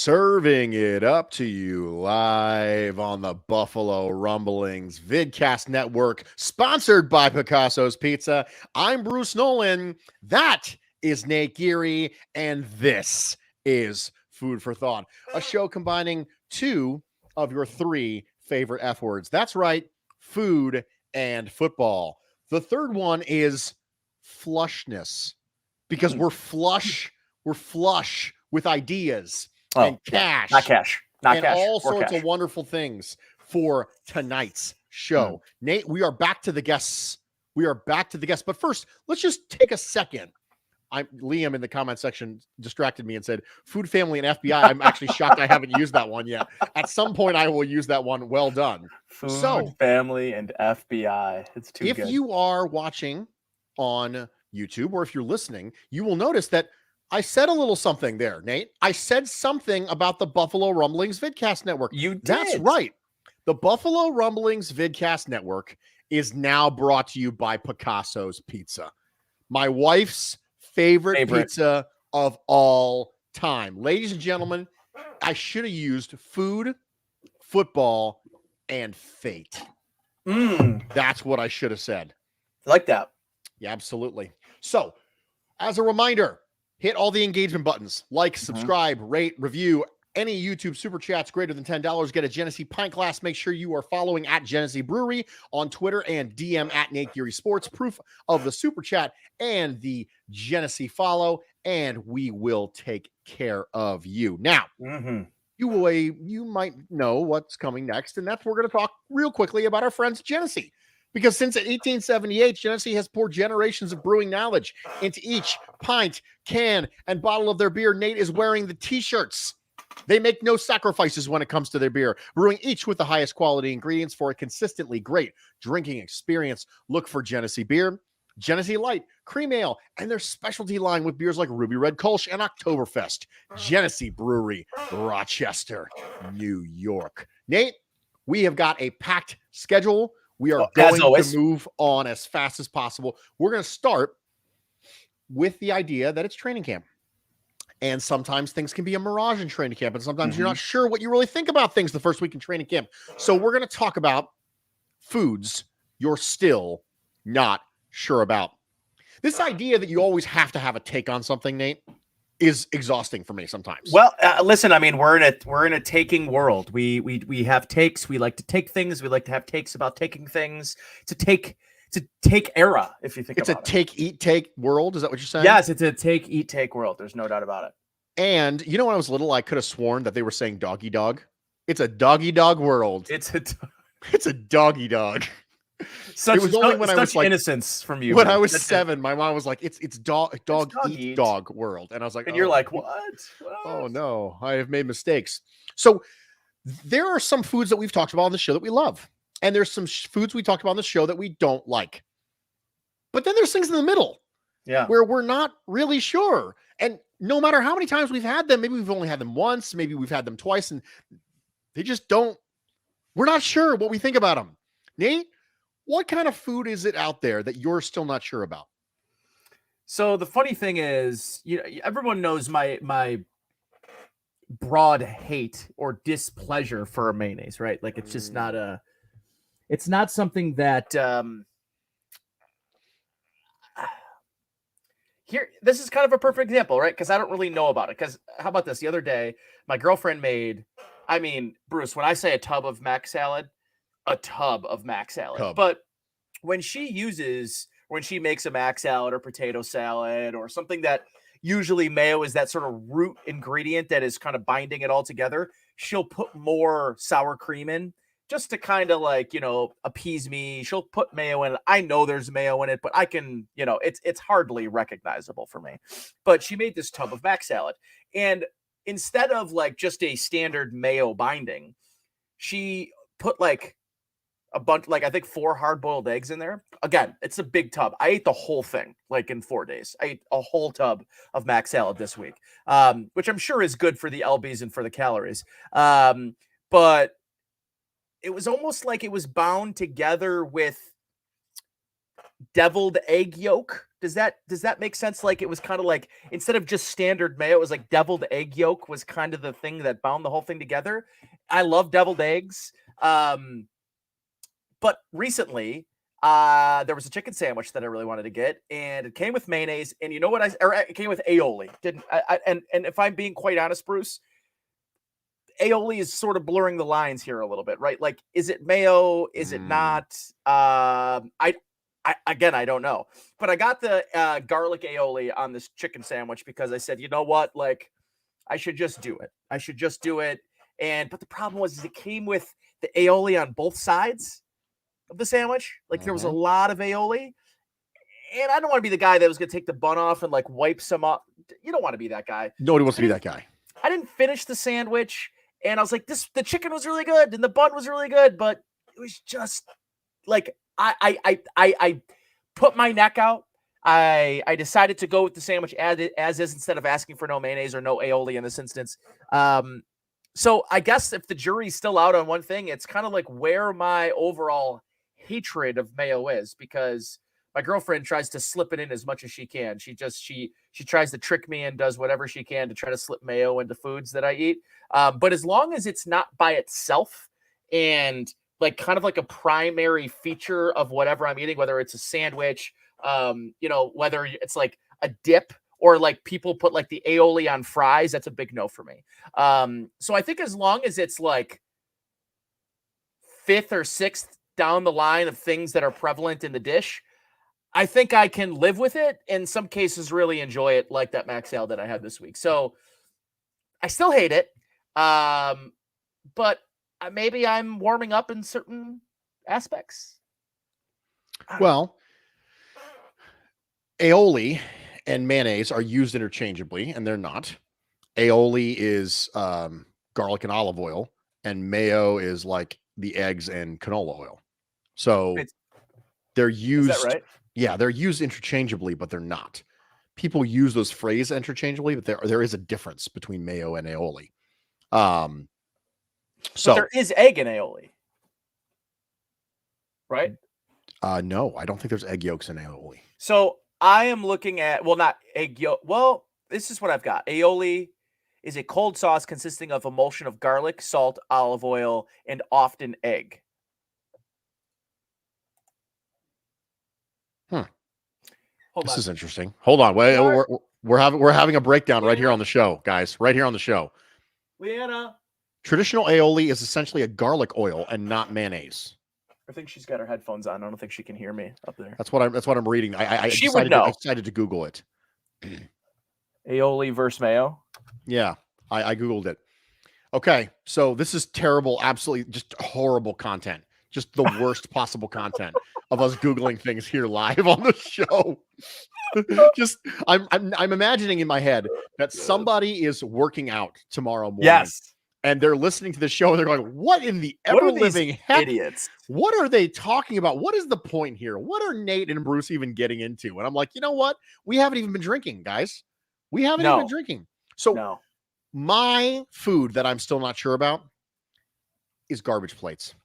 Serving it up to you live on the Buffalo Rumblings Vidcast Network, sponsored by Picasso's Pizza. I'm Bruce Nolan. That is Nate Geary, and this is Food for Thought, a show combining two of your three favorite F words. That's right, food and football. The third one is flushness, because we're flush with ideas and cash. Not cash. Not and cash. all sorts cash. of wonderful things for tonight's show. Nate, we are back to the guests. But first, let's just take a second. Liam in the comment section distracted me and said, food, family, and FBI. I'm actually shocked I haven't used that one yet. At some point, I will use that one. Well done. Food, family, and FBI. It's too good. If you are watching on YouTube or if you're listening, you will notice that I said a little something there, Nate. I said something about the Buffalo Rumblings Vidcast Network. You did. That's right. The Buffalo Rumblings Vidcast Network is now brought to you by Picasso's Pizza, my wife's favorite pizza of all time. Ladies and gentlemen, I should have used food, football, and fate. That's what I should have said. I like that. Yeah, absolutely. So, as a reminder, hit all the engagement buttons. Like, subscribe, rate, review. Any YouTube super chats greater than $10 get a Genesee pint glass. Make sure you are following at Genesee Brewery on Twitter and DM at Nate Geary Sports. Proof of the super chat and the Genesee follow, and we will take care of you. Now, you might know what's coming next, and that's we're going to talk real quickly about our friends at Genesee. Because since 1878, Genesee has poured generations of brewing knowledge into each pint, can, and bottle of their beer. Nate is wearing the t-shirts. They make no sacrifices when it comes to their beer, brewing each with the highest quality ingredients for a consistently great drinking experience. Look for Genesee Beer, Genesee Light, Cream Ale, and their specialty line with beers like Ruby Red Kolsch and Oktoberfest. Genesee Brewery, Rochester, New York. Nate, we have got a packed schedule. We are going to move on as fast as possible. We're going to start with the idea that it's training camp. And sometimes things can be a mirage in training camp. And sometimes you're not sure what you really think about things the first week in training camp. So we're going to talk about foods you're still not sure about. This idea that you always have to have a take on something, Nate, is exhausting for me sometimes. Well, listen, I mean, we're in a taking world. We have takes. We like to take things. We like to have takes about taking things. It's a take era, if you think about it. It's a take, eat, take world. Is that what you're saying? Yes, it's a take, eat, take world. There's no doubt about it. And you know, when I was little, I could have sworn that they were saying doggy dog. It's a doggy dog world. It's a doggy dog. It was only when I was like innocence from you. When I was 7, my mom was like, "It's dog eat dog world," and I was like, and you're like, "What? Oh no, I have made mistakes." So there are some foods that we've talked about on the show that we love, and there's some foods we talked about on the show that we don't like. But then there's things in the middle, where we're not really sure. And no matter how many times we've had them, maybe we've only had them once, maybe we've had them twice, and they just don't. We're not sure what we think about them. Nate, what kind of food is it out there that you're still not sure about? So the funny thing is, you know, everyone knows my broad hate or displeasure for mayonnaise, right? Like it's just it's not something that here, this is kind of a perfect example, right? Because I don't really know about it. Because how about this? The other day, my girlfriend made, I mean, Bruce, when I say a tub of mac salad, a tub of mac salad. But when she makes a mac salad or potato salad or something that usually mayo is that sort of root ingredient that is kind of binding it all together, she'll put more sour cream in just to kind of like, you know, appease me. She'll put mayo in it. I know there's mayo in it, but I can, you know, it's hardly recognizable for me. But she made this tub of mac salad, and instead of like just a standard mayo binding, she put like a bunch, like I think 4 hard-boiled eggs in there. Again, it's a big tub. I ate the whole thing like in 4 days. I ate a whole tub of mac salad this week, which I'm sure is good for the lbs and for the calories. But it was almost like it was bound together with deviled egg yolk. Does that make sense? Like, it was kind of like, instead of just standard mayo, it was like deviled egg yolk was kind of the thing that bound the whole thing together. I love deviled eggs. But recently, there was a chicken sandwich that I really wanted to get, and it came with mayonnaise. And you know what? It came with aioli. And if I'm being quite honest, Bruce, aioli is sort of blurring the lines here a little bit, right? Like, is it mayo? Is it not? I don't know. But I got the garlic aioli on this chicken sandwich because I said, you know what? Like, I should just do it. But the problem was it came with the aioli on both sides of the sandwich. Like, there was a lot of aioli. And I don't want to be the guy that was going to take the bun off and like wipe some up. You don't want to be that guy. Nobody wants to be that guy. I didn't finish the sandwich. And I was like, the chicken was really good and the bun was really good, but it was just like, I put my neck out. I decided to go with the sandwich as is instead of asking for no mayonnaise or no aioli in this instance. So I guess if the jury's still out on one thing, it's kind of like where my overall hatred of mayo is, because my girlfriend tries to slip it in as much as she can. She tries to trick me and does whatever she can to try to slip mayo into foods that I eat. But as long as it's not by itself and like kind of like a primary feature of whatever I'm eating, whether it's a sandwich, whether it's like a dip or like people put like the aioli on fries, that's a big no for me. So I think as long as it's like fifth or sixth down the line of things that are prevalent in the dish, I think I can live with it. In some cases, really enjoy it, like that mac salad that I had this week. So I still hate it, but maybe I'm warming up in certain aspects. Well, aioli and mayonnaise are used interchangeably, and they're not. Aioli is garlic and olive oil, and mayo is like the eggs and canola oil. So they're used. Is that right? Yeah, they're used interchangeably, but they're not. People use those phrases interchangeably, but there is a difference between mayo and aioli. So but there is egg in aioli, right? No, I don't think there's egg yolks in aioli. So I am looking at, well, not egg yolk. Well, this is what I've got. Aioli is a cold sauce consisting of emulsion of garlic, salt, olive oil, and often egg. This is interesting. Hold on. We're having a breakdown right here on the show, guys. Right here on the show. Leanna. Traditional aioli is essentially a garlic oil and not mayonnaise. I think she's got her headphones on. I don't think she can hear me up there. That's what I'm reading. I decided to Google it. Aioli versus mayo. Yeah, I Googled it. Okay, so this is terrible, absolutely just horrible content. Just the worst possible content of us Googling things here live on the show. Just I'm imagining in my head that somebody is working out tomorrow morning. Yes. And they're listening to the show and they're going, what in the ever-living heck? Idiots. What are they talking about? What is the point here? What are Nate and Bruce even getting into? And I'm like, you know what? We haven't even been drinking, guys. We haven't even been drinking. So my food that I'm still not sure about is garbage plates.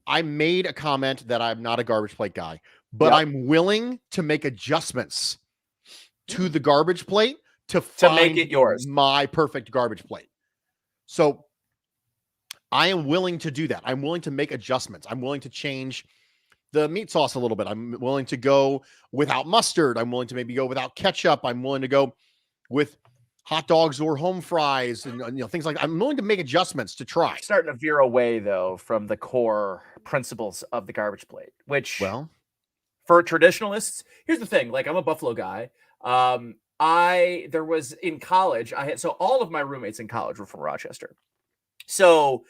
I made a comment that I'm not a garbage plate guy, but I'm willing to make adjustments to the garbage plate to make it yours. My perfect garbage plate. So I am willing to do that. I'm willing to make adjustments. I'm willing to change the meat sauce a little bit. I'm willing to go without mustard. I'm willing to maybe go without ketchup. I'm willing to go with hot dogs or home fries and things like that. I'm willing to make adjustments to try. Starting to veer away though from the core principles of the garbage plate, which for traditionalists, here's the thing. Like, I'm a Buffalo guy. There was in college, so all of my roommates in college were from Rochester. So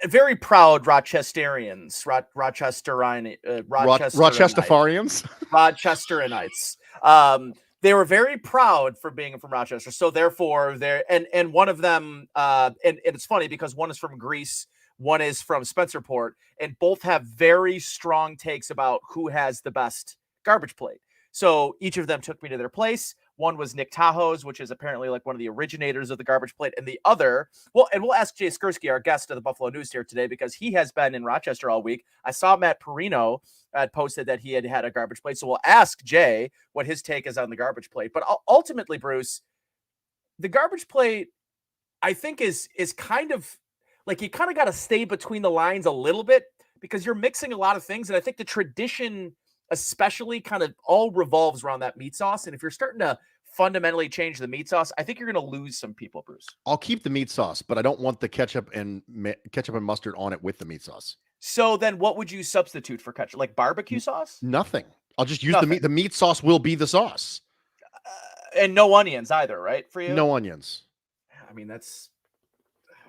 very proud Rochesterians, Rochesterites. They were very proud for being from Rochester. So therefore and one of them, and it's funny because one is from Greece, one is from Spencerport, and both have very strong takes about who has the best garbage plate. So each of them took me to their place. One was Nick Tahoe's, which is apparently like one of the originators of the garbage plate. And the other, well, and we'll ask Jay Skurski, our guest of the Buffalo News here today, because he has been in Rochester all week. I saw Matt Perino had posted that he had a garbage plate. So we'll ask Jay what his take is on the garbage plate. But ultimately, Bruce, the garbage plate, I think is kind of like, you kind of got to stay between the lines a little bit, because you're mixing a lot of things. And I think the tradition especially kind of all revolves around that meat sauce. And if you're starting to fundamentally change the meat sauce, I think you're going to lose some people, Bruce. I'll keep the meat sauce, but I don't want the ketchup and mustard on it with the meat sauce. So then what would you substitute for ketchup? Like barbecue sauce? Nothing. I'll just use the meat. The meat sauce will be the sauce. And no onions either, right? For you? No onions. I mean, that's...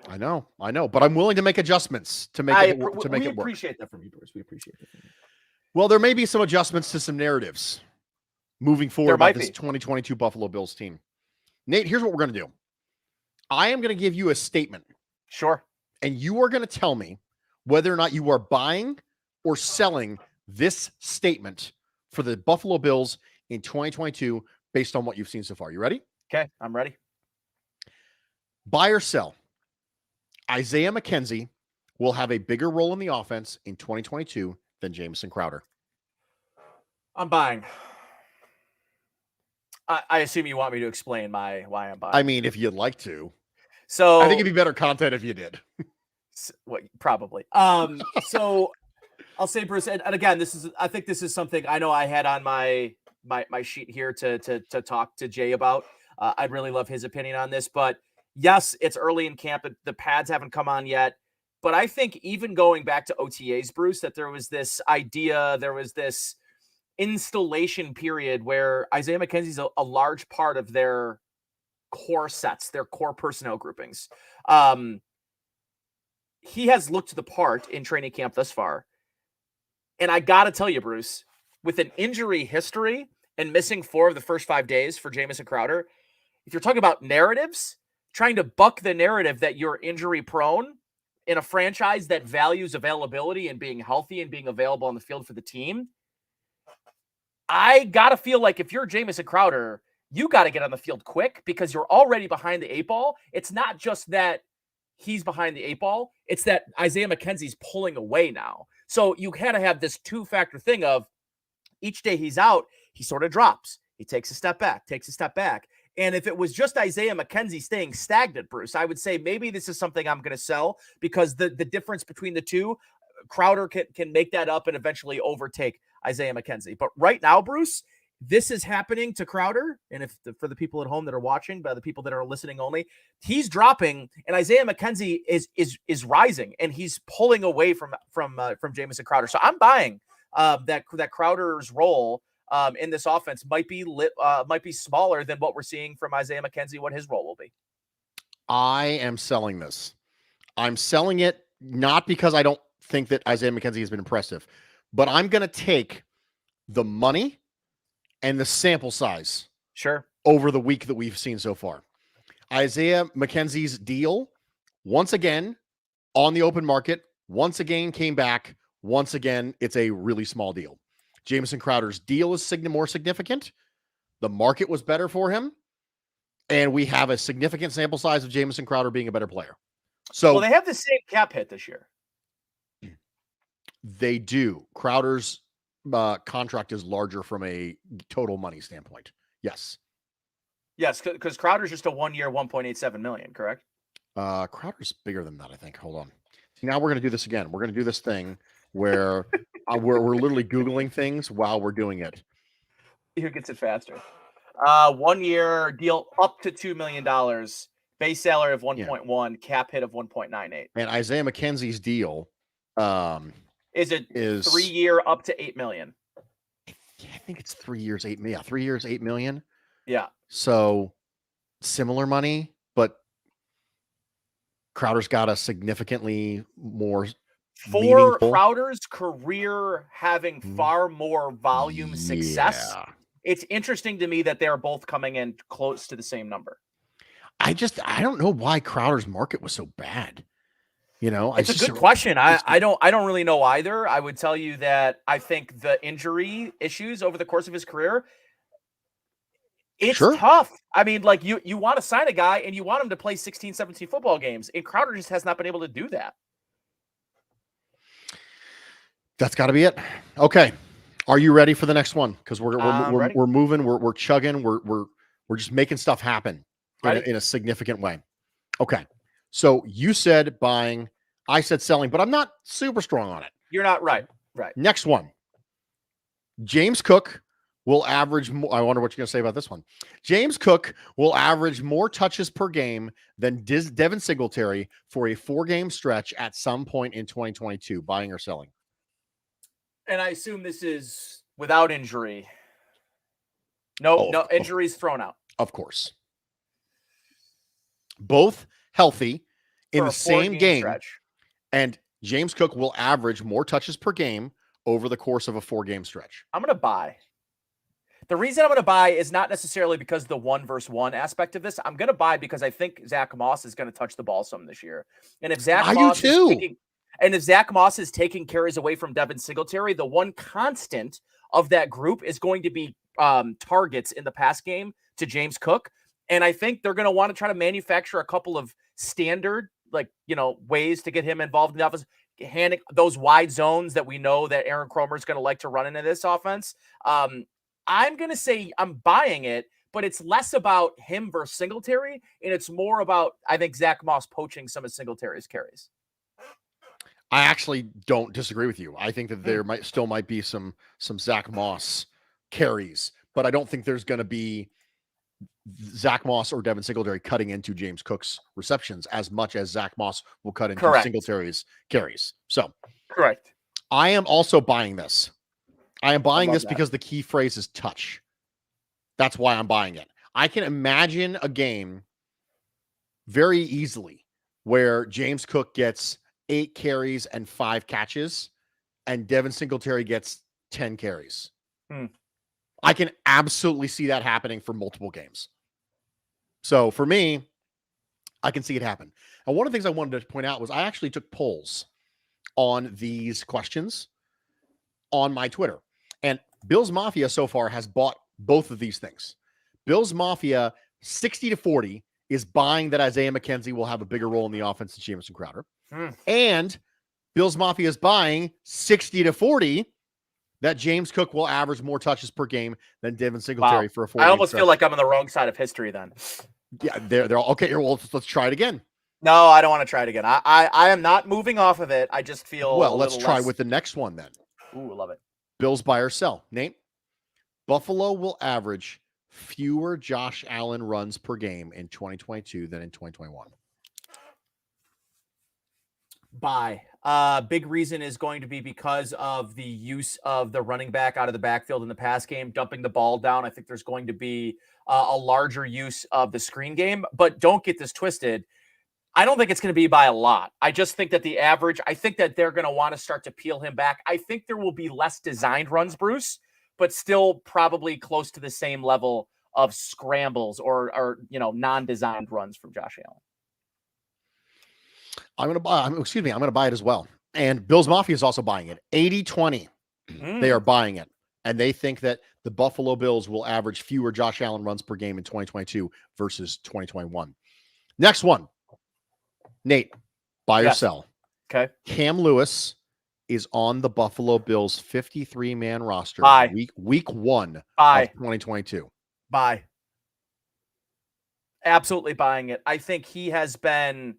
I know, but I'm willing to make adjustments to make it work. We appreciate that from you, Bruce. We appreciate that from you. Well, there may be some adjustments to some narratives moving forward about this 2022 Buffalo Bills team. Nate, here's what we're going to do. I am going to give you a statement. Sure. And you are going to tell me whether or not you are buying or selling this statement for the Buffalo Bills in 2022 based on what you've seen so far. You ready? Okay, I'm ready. Buy or sell. Isaiah Mckenzie will have a bigger role in the offense in 2022 than Jamison Crowder. I'm buying. I assume you want me to explain why I'm buying. I mean, if you'd like to. So I think it'd be better content if you did. Probably. So I'll say, Bruce, and again, I think this is something I know I had on my sheet here to talk to Jay about. I'd really love his opinion on this, but yes, it's early in camp. The pads haven't come on yet. But I think even going back to OTAs, Bruce, that there was this idea, there was this installation period where Isaiah McKenzie's a large part of their core sets, their core personnel groupings. He has looked the part in training camp thus far. And I got to tell you, Bruce, with an injury history and missing 4 of the first 5 days for Jamison Crowder, if you're talking about narratives, trying to buck the narrative that you're injury prone in a franchise that values availability and being healthy and being available on the field for the team, I got to feel like if you're Jamison Crowder, you got to get on the field quick because you're already behind the 8 ball. It's not just that he's behind the 8 ball. It's that Isaiah McKenzie's pulling away now. So you kind of have this 2-factor thing of each day he's out, he sort of drops. He takes a step back. And if it was just Isaiah McKenzie staying stagnant, Bruce, I would say maybe this is something I'm going to sell because the difference between the two, Crowder can make that up and eventually overtake Isaiah McKenzie. But right now, Bruce, this is happening to Crowder. And for the people at home that are watching, by the people that are listening only, he's dropping and Isaiah McKenzie is rising and he's pulling away from Jamison Crowder. So I'm buying that Crowder's role in this offense might be smaller than what we're seeing from Isaiah McKenzie, what his role will be. I am selling this. I'm selling it not because I don't think that Isaiah McKenzie has been impressive, but I'm going to take the money and the sample size over the week that we've seen so far. Isaiah McKenzie's deal, once again, on the open market, once again came back. Once again, it's a really small deal. Jamison Crowder's deal is more significant. The market was better for him. And we have a significant sample size of Jamison Crowder being a better player. So they have the same cap hit this year. They do. Crowder's contract is larger from a total money standpoint. Yes. Yes, because Crowder's just a 1-year, $1.87 million, correct? Crowder's bigger than that, I think. Hold on. See, now we're going to do this again. We're going to do this thing where we're literally Googling things while we're doing it. Who gets it faster? 1-year deal up to $2 million, base salary of 1.1, cap hit of 1.98. And Isaiah McKenzie's deal is 3-year up to $8 million. I think it's 3 years, 8 million. 3 years, $8 million. Yeah. So similar money, but Crowder's got a significantly more for Crowder's career having far more volume success. It's interesting to me that they're both coming in close to the same number. I don't know why Crowder's market was so bad. You know, it's a good question. I don't really know either. I would tell you that I think the injury issues over the course of his career, It's tough. I mean, like you want to sign a guy and you want him to play 16, 17 football games, and Crowder just has not been able to do that. That's got to be it. Okay. Are you ready for the next one? Because we're moving, we're chugging, we're just making stuff happen in a significant way. Okay. So you said buying, I said selling, but I'm not super strong on it. You're not right. Right. Next one. James Cook will average more. I wonder what you're going to say about this one. James Cook will average more touches per game than Devin Singletary for a 4-game stretch at some point in 2022. Buying or selling? And I assume this is without injury. No injuries thrown out. Of course. Both healthy in the same game stretch. And James Cook will average more touches per game over the course of a 4-game stretch. I'm going to buy. The reason I'm going to buy is not necessarily because of the 1-versus-1 aspect of this. I'm going to buy because I think Zach Moss is going to touch the ball some this year. And if Zach Moss is taking carries away from Devin Singletary, the one constant of that group is going to be targets in the pass game to James Cook. And I think they're going to want to try to manufacture a couple of standard, ways to get him involved in the offense, handing those wide zones that we know that Aaron Kromer is going to like to run into this offense. I'm going to say I'm buying it, but it's less about him versus Singletary, and it's more about, I think, Zach Moss poaching some of Singletary's carries. I actually don't disagree with you. I think that there might be some Zach Moss carries, but I don't think there's going to be Zach Moss or Devin Singletary cutting into James Cook's receptions as much as Zach Moss will cut into Singletary's carries. So, correct. I am also buying this. I am buying this because the key phrase is touch. That's why I'm buying it. I can imagine a game very easily where James Cook gets 8 carries and 5 catches and Devin Singletary gets 10 carries. I can absolutely see that happening for multiple games. So for me, I can see it happen. And one of the things I wanted to point out was I actually took polls on these questions on my Twitter. And Bills Mafia so far has bought both of these things. Bills Mafia 60-40 is buying that Isaiah McKenzie will have a bigger role in the offense than Jamison Crowder. And Bills Mafia is buying 60-40 that James Cook will average more touches per game than Devin Singletary for a 4-game I almost stretch. feel like I'm on the wrong side of history then. Yeah, they're all okay. Well, let's try it again. No, I don't want to try it again. I am not moving off of it. I just feel let's try with the next one then. Ooh, love it. Bills buy or sell. Nate, Buffalo will average fewer Josh Allen runs per game in 2022 than in 2021. Buy. Big reason is going to be because of the use of the running back out of the backfield in the pass game, dumping the ball down. I think there's going to be a larger use of the screen game, but don't get this twisted. I don't think it's going to be by a lot. I just think that the average, I think that they're going to want to start to peel him back. I think there will be less designed runs, Bruce, but still probably close to the same level of scrambles or non-designed runs from Josh Allen. I'm going to buy it as well. And Bills Mafia is also buying it. 80-20. They are buying it. And they think that the Buffalo Bills will average fewer Josh Allen runs per game in 2022 versus 2021. Next one. Nate, buy or sell. Okay. Cam Lewis is on the Buffalo Bills 53-man roster. Week 1 of 2022. Buy. Absolutely buying it. I think he has been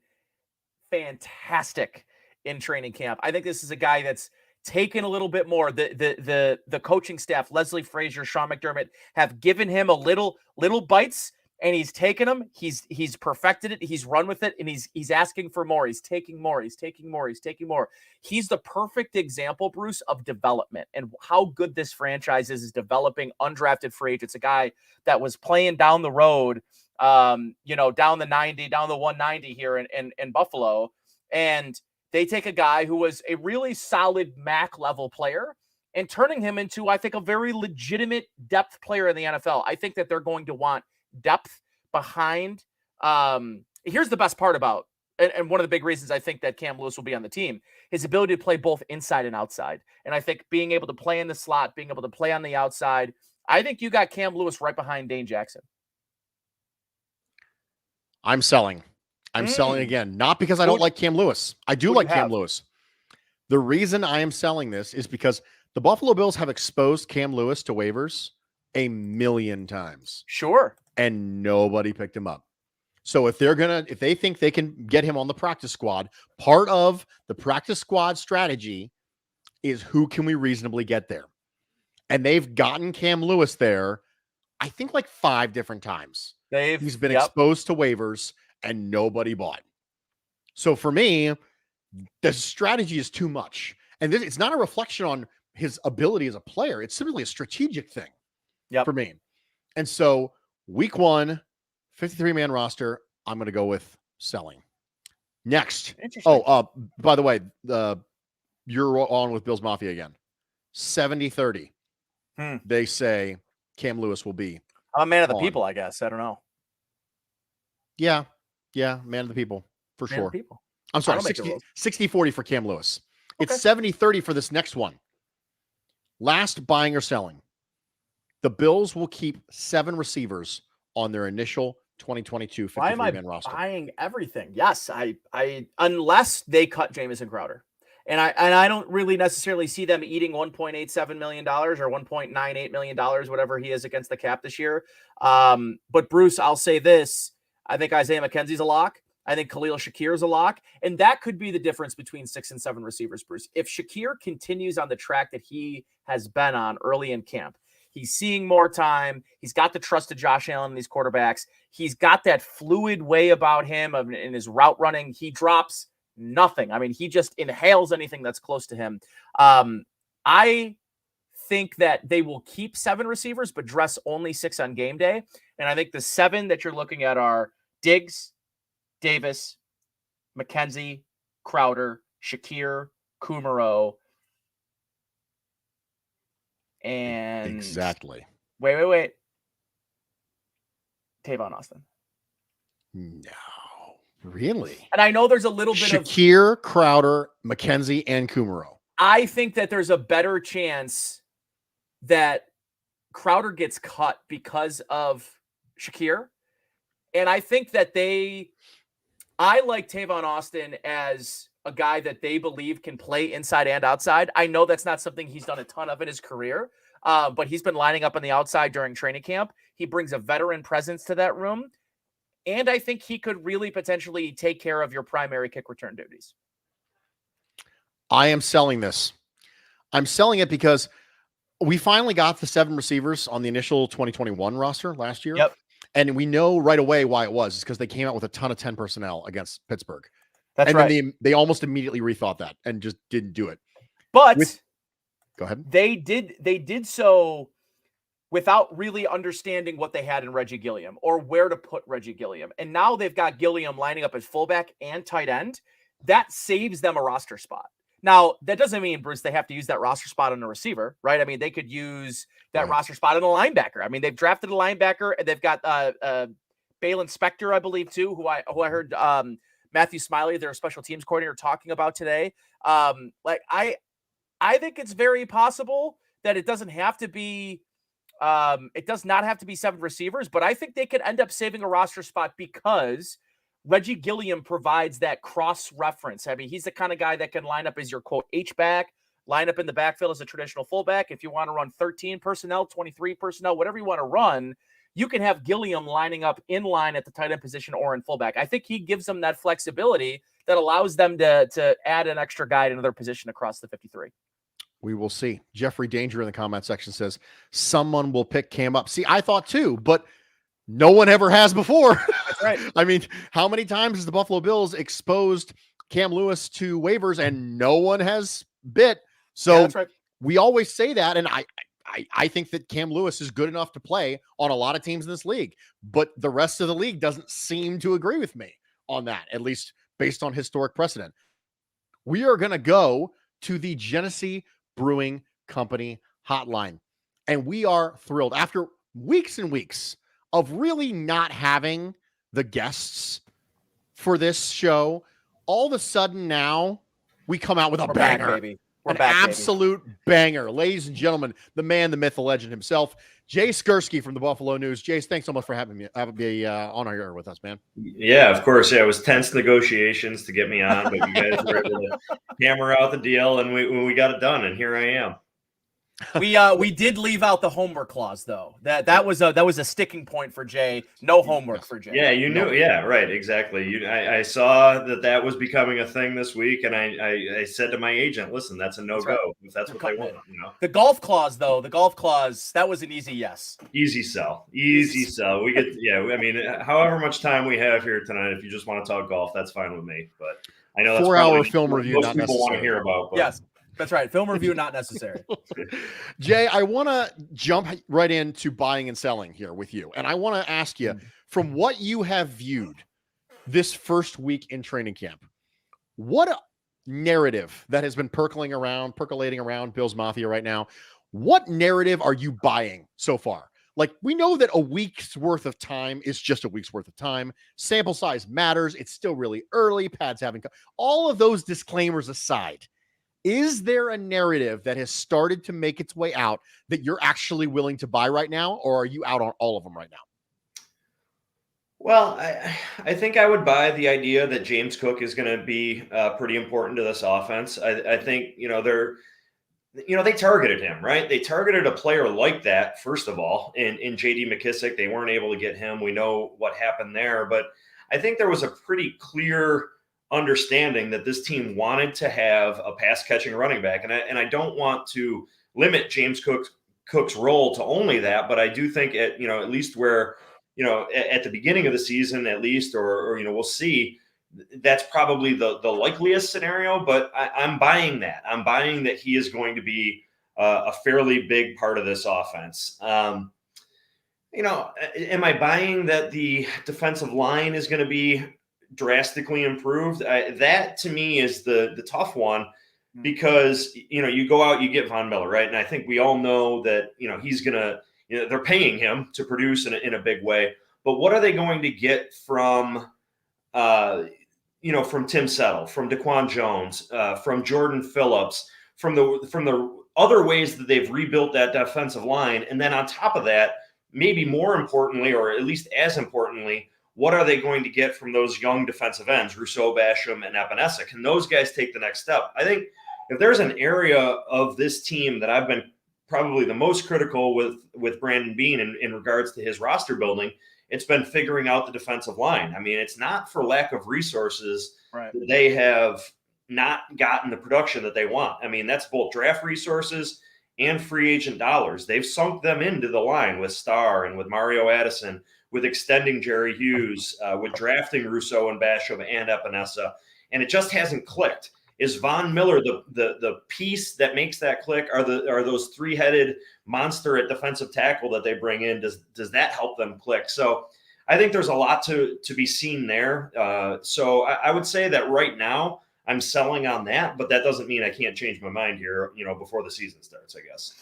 fantastic in training camp. I think this is a guy that's taken a little bit more. The coaching staff, Leslie Frazier, Sean McDermott, have given him a little bites, and he's taken them. He's perfected it. He's run with it, and he's asking for more. He's taking more. He's taking more. He's taking more. He's the perfect example, Bruce, of development and how good this franchise is developing undrafted free agents. A guy that was playing down the road, down the 90, down the 190 here in Buffalo, and they take a guy who was a really solid MAC level player and turning him into, I think, a very legitimate depth player in the NFL. I think that they're going to want depth behind. Here's the best part about, and one of the big reasons I think that Cam Lewis will be on the team, his ability to play both inside and outside. And I think being able to play in the slot, being able to play on the outside, I think you got Cam Lewis right behind Dane Jackson. I'm selling. I'm selling again, not because I don't like Cam Lewis. I do like Cam Lewis. The reason I am selling this is because the Buffalo Bills have exposed Cam Lewis to waivers a million times. Sure. And nobody picked him up. So if they think they can get him on the practice squad, part of the practice squad strategy is who can we reasonably get there? And they've gotten Cam Lewis there, I think like 5 different times. He's been exposed to waivers and nobody bought. So for me, the strategy is too much. And it's not a reflection on his ability as a player. It's simply a strategic thing for me. And so week 1, 53-man roster, I'm going to go with selling. Next. By the way, you're on with Bills Mafia again. 70-30. They say Cam Lewis will be. I'm a man of the people, I guess. I don't know. Yeah, man of the people, for man sure. Of the people. I'm sorry, 60-40 for Cam Lewis. Okay. It's 70-30 for this next one. Last buying or selling. The Bills will keep 7 receivers on their initial 2022 53-man roster. Buying everything? Yes, I unless they cut Jamison Crowder. And I don't really necessarily see them eating $1.87 million or $1.98 million, whatever he is against the cap this year. But Bruce, I'll say this. I think Isaiah McKenzie's a lock. I think Khalil Shakir is a lock. And that could be the difference between 6 and 7 receivers, Bruce. If Shakir continues on the track that he has been on early in camp, he's seeing more time. He's got the trust of Josh Allen and these quarterbacks. He's got that fluid way about him in his route running. He drops nothing. I mean, he just inhales anything that's close to him. I think that they will keep 7 receivers, but dress only 6 on game day. And I think the 7 that you're looking at are Diggs, Davis, Mckenzie, Crowder, Shakir, Kumaro, and exactly. Wait. Tavon Austin. No, really. And I know there's a little bit of Shakir, Crowder, Mckenzie, and Kumaro. I think that there's a better chance that Crowder gets cut because of Shakir. And I think that I like Tavon Austin as a guy that they believe can play inside and outside. I know that's not something he's done a ton of in his career, but he's been lining up on the outside during training camp. He brings a veteran presence to that room. And I think he could really potentially take care of your primary kick return duties. I am selling this. I'm selling it because we finally got the 7 receivers on the initial 2021 roster last year. Yep. And we know right away why it was. It's because they came out with a ton of 10 personnel against Pittsburgh. That's and right. Then they almost immediately rethought that and just didn't do it. But go ahead. They did so without really understanding what they had in Reggie Gilliam or where to put Reggie Gilliam. And now they've got Gilliam lining up as fullback and tight end. That saves them a roster spot. Now, that doesn't mean, Bruce, they have to use that roster spot on a receiver, right? I mean, they could use that roster spot on a linebacker. I mean, they've drafted a linebacker, and they've got Balin Spector, I believe, too, who I heard Matthew Smiley, their special teams coordinator, talking about today. I think it's very possible that it doesn't have to be it does not have to be 7 receivers, but I think they could end up saving a roster spot because Reggie Gilliam provides that cross reference. I mean, he's the kind of guy that can line up as your quote H-back, line up in the backfield as a traditional fullback. If you want to run 13 personnel, 23 personnel, whatever you want to run, you can have Gilliam lining up in line at the tight end position or in fullback. I think he gives them that flexibility that allows them to add an extra guy to another position across the 53. We will see. Jeffrey Danger in the comment section says, someone will pick Cam up. See, I thought too, but no one ever has before. That's right. I mean, how many times has the Buffalo Bills exposed Cam Lewis to waivers and no one has bit? So that's right. We always say that. And I think that Cam Lewis is good enough to play on a lot of teams in this league, but the rest of the league doesn't seem to agree with me on that, at least based on historic precedent. We are going to go to the Genesee Brewing Company hotline, and we are thrilled after weeks and weeks of really not having the guests for this show. All of a sudden now we come out with a banger. Back, baby. We're An back, absolute banger. Ladies and gentlemen, the man, the myth, the legend himself, Jay Skurski from the Buffalo News. Jace, thanks so much for having me on our air with us, man. Yeah, of course. Yeah, it was tense negotiations to get me on, but you guys were able to hammer out the deal, and we got it done, and here I am. We did leave out the homework clause though. That was a sticking point for Jay. No homework for Jay. Yeah, you knew. No. Yeah, right. Exactly. I saw that was becoming a thing this week, and I said to my agent, "Listen, that's a no go. Right. If that's what they want." You know. The golf clause though. The golf clause, that was an easy yes. Easy sell. Easy sell. We get. Yeah. I mean, however much time we have here tonight, if you just want to talk golf, that's fine with me. But I know that's 4-hour film review. Most people want to hear about. But. Yes. That's right. Film review, not necessary. Jay, I want to jump right into buying and selling here with you. And I want to ask you, from what you have viewed this first week in training camp, what narrative that has been percolating around Bills Mafia right now, what narrative are you buying so far? Like, we know that a week's worth of time is just a week's worth of time. Sample size matters. It's still really early. Pads haven't come. All of those disclaimers aside, is there a narrative that has started to make its way out that you're actually willing to buy right now, or are you out on all of them right now? Well, I think I would buy the idea that James Cook is going to be pretty important to this offense. I think, they targeted him, right? They targeted a player like that, first of all, in J.D. McKissic. They weren't able to get him. We know what happened there. But I think there was a pretty clear understanding that this team wanted to have a pass-catching running back. And I don't want to limit James Cook's role to only that, but I do think at least where, at the beginning of the season, at least, or we'll see, that's probably the likeliest scenario, but I'm buying that. I'm buying that he is going to be a fairly big part of this offense. Am I buying that the defensive line is going to be drastically improved? That to me is the tough one, because you go out, you get Von Miller, right? And I think we all know that he's gonna, they're paying him to produce in a big way. But what are they going to get from Tim Settle, from Daquan Jones, from Jordan Phillips, from the other ways that they've rebuilt that defensive line? And then on top of that, maybe more importantly, or at least as importantly, what are they going to get from those young defensive ends, Rousseau, Basham, and Epinesa? Can those guys take the next step? I think if there's an area of this team that I've been probably the most critical with Brandon Beane in regards to his roster building, it's been figuring out the defensive line. I mean, it's not for lack of resources that they have not gotten the production that they want. I mean, that's both draft resources and free agent dollars. They've sunk them into the line with Starr and with Mario Addison, with extending Jerry Hughes, with drafting Rousseau and Basham and Epinesa, and it just hasn't clicked. Is Von Miller the piece that makes that click? Are those three-headed monster at defensive tackle that they bring in? Does that help them click? So I think there's a lot to be seen there. So I would say that right now I'm selling on that, but that doesn't mean I can't change my mind here, before the season starts, I guess.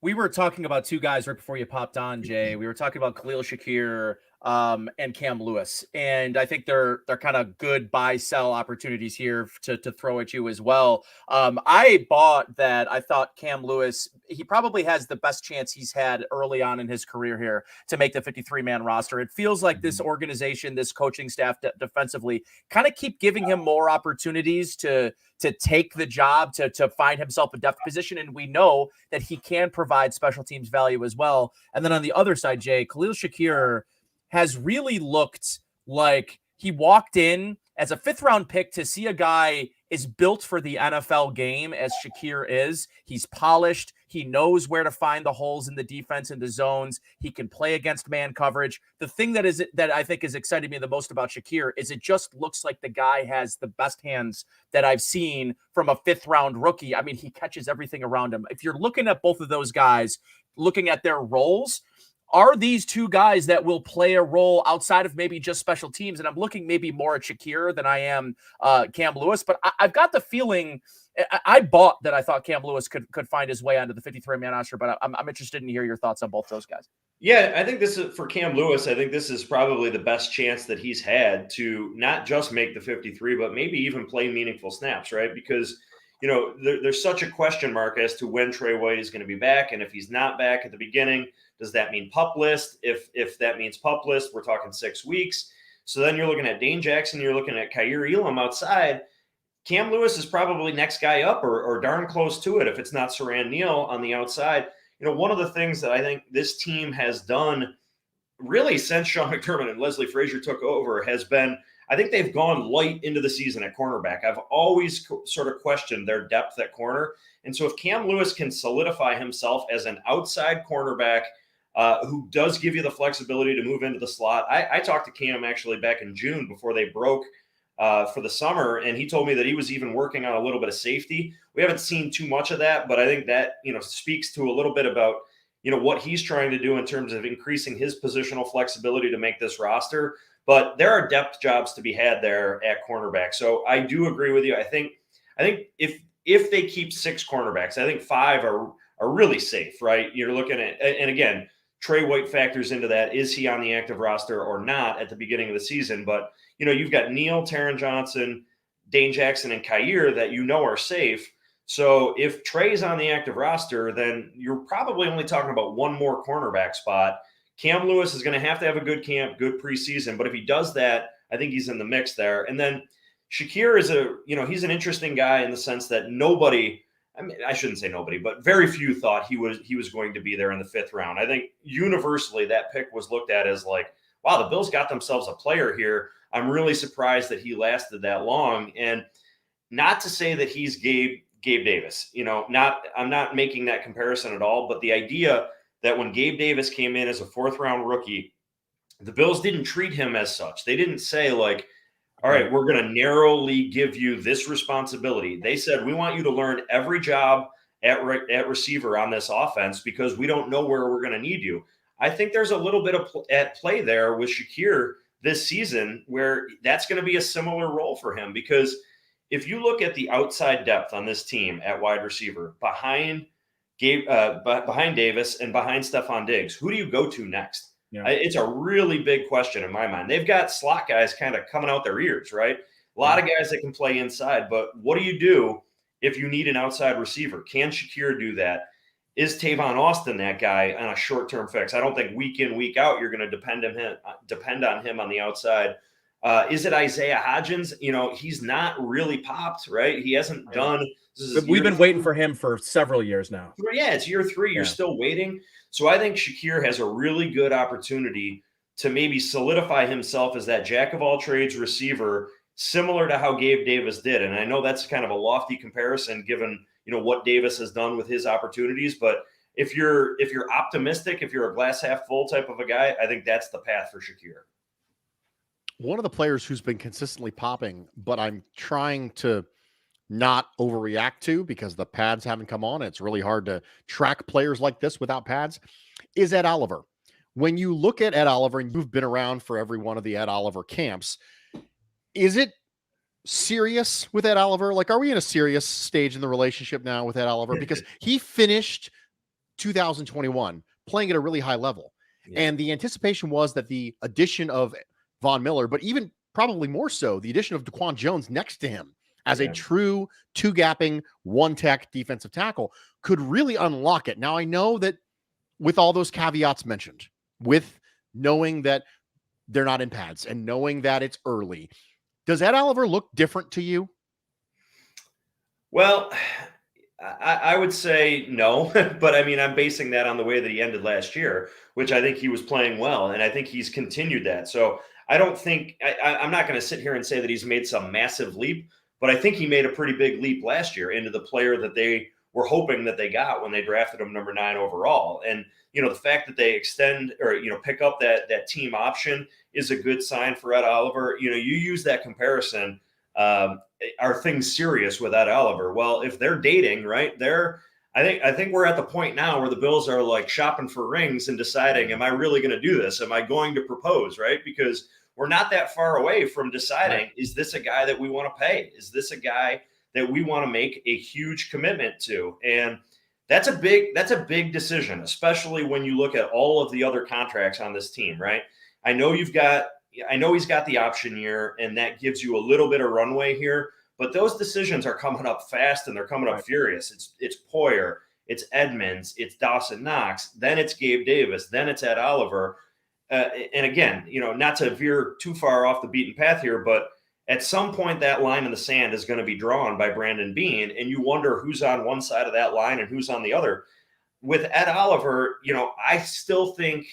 We were talking about two guys right before you popped on, Jay. We were talking about Khalil Shakir and Cam Lewis. And I think they're kind of good buy-sell opportunities here to throw at you as well. I bought that. I thought Cam Lewis, he probably has the best chance he's had early on in his career here to make the 53-man roster. It feels like this organization, this coaching staff defensively kind of keep giving him more opportunities to take the job, to find himself a depth position. And we know that he can provide special teams value as well. And then on the other side, Jay, Khalil Shakir has really looked like he walked in as a 5th-round pick to see a guy is built for the NFL game as Shakir is. He's polished. He knows where to find the holes in the defense and the zones. He can play against man coverage. The thing that I think is exciting me the most about Shakir is it just looks like the guy has the best hands that I've seen from a 5th-round rookie. I mean, he catches everything around him. If you're looking at both of those guys, looking at their roles, are these two guys that will play a role outside of maybe just special teams? And I'm looking maybe more at Shakir than I am Cam Lewis, but I've got the feeling I bought that I thought Cam Lewis could find his way onto the 53-man roster, but I'm interested in hear your thoughts on both those guys. Yeah, I think this is for Cam Lewis. I think this is probably the best chance that he's had to not just make the 53, but maybe even play meaningful snaps, right? Because there's such a question mark as to when Trey White is going to be back. And if he's not back at the beginning, does that mean PUP list? If that means PUP list, we're talking 6 weeks. So then you're looking at Dane Jackson, you're looking at Kaiir Elam outside. Cam Lewis is probably next guy up or darn close to it if it's not Saran Neal on the outside. One of the things that I think this team has done really since Sean McDermott and Leslie Frazier took over has been, I think they've gone light into the season at cornerback. I've always sort of questioned their depth at corner. And so if Cam Lewis can solidify himself as an outside cornerback who does give you the flexibility to move into the slot. I talked to Cam actually back in June before they broke for the summer, and he told me that he was even working on a little bit of safety. We haven't seen too much of that, but I think that, speaks to a little bit about, what he's trying to do in terms of increasing his positional flexibility to make this roster. But there are depth jobs to be had there at cornerback. So I do agree with you. I think if they keep 6 cornerbacks, I think 5 are really safe, right? You're looking at, and again, Trey White factors into that. Is he on the active roster or not at the beginning of the season? But, you've got Neal, Taron Johnson, Dane Jackson, and Kaiir that are safe. So if Trey's on the active roster, then you're probably only talking about 1 more cornerback spot. Cam Lewis is going to have a good camp, good preseason. But if he does that, I think he's in the mix there. And then Shakir is he's an interesting guy in the sense that I shouldn't say nobody, but very few thought he was going to be there in the 5th round. I think universally that pick was looked at as like, wow, the Bills got themselves a player here. I'm really surprised that he lasted that long. And not to say that he's Gabe Davis, I'm not making that comparison at all, but the idea that when Gabe Davis came in as a 4th round rookie, the Bills didn't treat him as such. They didn't say like, all right, we're going to narrowly give you this responsibility. They said, we want you to learn every job at receiver on this offense because we don't know where we're going to need you. I think there's a little bit at play there with Shakir this season where that's going to be a similar role for him, because if you look at the outside depth on this team at wide receiver behind Davis and behind Stephon Diggs, who do you go to next? Yeah. It's a really big question in my mind. They've got slot guys kind of coming out their ears, right? A lot of guys that can play inside, but what do you do if you need an outside receiver? Can Shakir do that? Is Tavon Austin that guy on a short-term fix? I don't think week in, week out, you're going to depend on him on the outside. Is it Isaiah Hodgins? He's not really popped, right? He hasn't done. We've been waiting for him for several years now. Yeah, it's year 3. You're still waiting. So I think Shakir has a really good opportunity to maybe solidify himself as that jack of all trades receiver, similar to how Gabe Davis did. And I know that's kind of a lofty comparison given, what Davis has done with his opportunities. But if you're optimistic, if you're a glass half full type of a guy, I think that's the path for Shakir. One of the players who's been consistently popping, but I'm trying to not overreact to because the pads haven't come on. It's really hard to track players like this without pads, is Ed Oliver. When you look at Ed Oliver, and you've been around for every one of the Ed Oliver camps, is it serious with Ed Oliver? Like, are we in a serious stage in the relationship now with Ed Oliver? Because he finished 2021 playing at a really high level. Yeah. And the anticipation was that the addition of Von Miller, but even probably more so, the addition of Daquan Jones next to him as a true 2-gapping, 1-tech defensive tackle could really unlock it. Now, I know that with all those caveats mentioned, with knowing that they're not in pads and knowing that it's early, does Ed Oliver look different to you? Well, I would say no, but I mean, I'm basing that on the way that he ended last year, which I think he was playing well, and I think he's continued that. So I don't think I'm not going to sit here and say that he's made some massive leap, but I think he made a pretty big leap last year into the player that they were hoping that they got when they drafted him number 9 overall. And, the fact that they extend or, pick up that team option is a good sign for Ed Oliver. You use that comparison. Are things serious with Ed Oliver? Well, if they're dating, right, I think we're at the point now where the Bills are like shopping for rings and deciding, am I really going to do this? Am I going to propose, right? Because we're not that far away from deciding, is this a guy that we want to pay? Is this a guy that we want to make a huge commitment to? And that's a big decision, especially when you look at all of the other contracts on this team, right? I know he's got the option year, and that gives you a little bit of runway here. But those decisions are coming up fast and they're coming up furious. It's Poyer, it's Edmonds, it's Dawson Knox, then it's Gabe Davis, then it's Ed Oliver. And again, not to veer too far off the beaten path here, but at some point that line in the sand is going to be drawn by Brandon Beane, and you wonder who's on one side of that line and who's on the other. With Ed Oliver, I still think,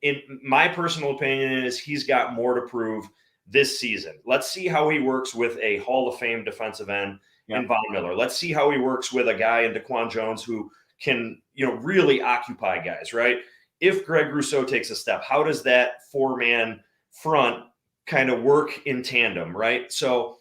in my personal opinion, is he's got more to prove this season. Let's see how he works with a Hall of Fame defensive end in Von Miller. Let's see how he works with a guy in DeQuan Jones who can, really occupy guys, right? If Greg Rousseau takes a step, how does that 4-man front kind of work in tandem, right? So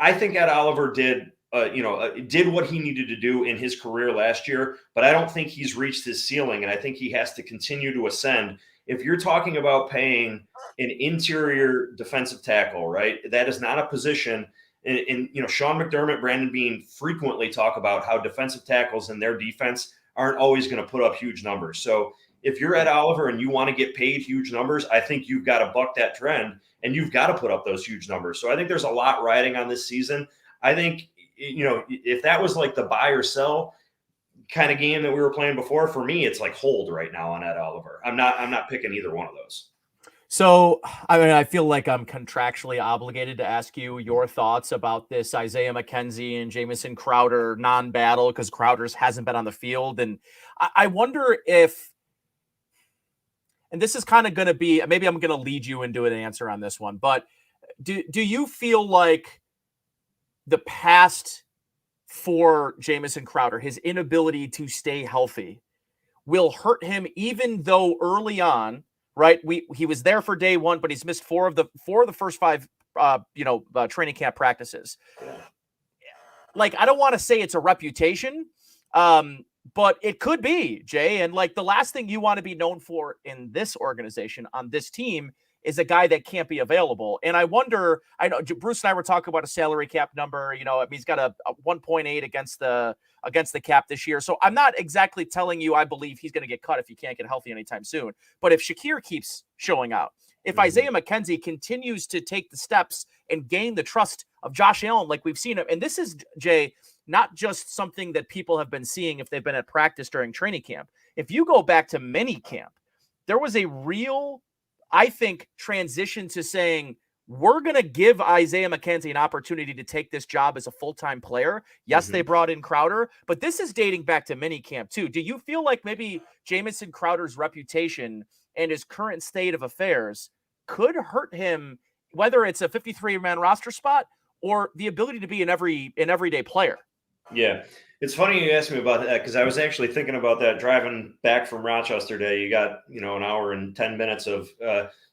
I think Ed Oliver did what he needed to do in his career last year, but I don't think he's reached his ceiling, and I think he has to continue to ascend. If you're talking about paying an interior defensive tackle, right, that is not a position. And Sean McDermott, Brandon Beane frequently talk about how defensive tackles and their defense aren't always going to put up huge numbers. So if you're Ed Oliver and you want to get paid huge numbers, I think you've got to buck that trend and you've got to put up those huge numbers. So I think there's a lot riding on this season. I think, if that was like the buy or sell kind of game that we were playing before, for me, it's like hold right now on Ed Oliver. I'm not picking either one of those. So, I feel like I'm contractually obligated to ask you your thoughts about this Isaiah McKenzie and Jamison Crowder non-battle, because Crowder's hasn't been on the field. And I wonder if, and this is kind of going to be, maybe I'm going to lead you into an answer on this one, but do you feel like the past for Jamison Crowder, his inability to stay healthy, will hurt him, even though early on, right, he was there for day one, but he's missed four of the first five training camp practices. Like, I don't want to say it's a reputation, but it could be, Jay. And like, the last thing you want to be known for in this organization, on this team, is a guy that can't be available. And I wonder, I know Bruce and I were talking about a salary cap number, he's got a 1.8 against the cap this year. So I'm not exactly telling you I believe he's going to get cut if he can't get healthy anytime soon. But if Shakir keeps showing out, if Isaiah McKenzie continues to take the steps and gain the trust of Josh Allen, like we've seen him, and this is, Jay, not just something that people have been seeing if they've been at practice during training camp. If you go back to mini camp, there was a real, I think, transition to saying, we're going to give Isaiah McKenzie an opportunity to take this job as a full-time player. Yes, they brought in Crowder, but this is dating back to minicamp too. Do you feel like maybe Jamison Crowder's reputation and his current state of affairs could hurt him, whether it's a 53-man roster spot or the ability to be an everyday player? Yeah. It's funny you asked me about that, because I was actually thinking about that driving back from Rochester today. You got, an hour and 10 minutes of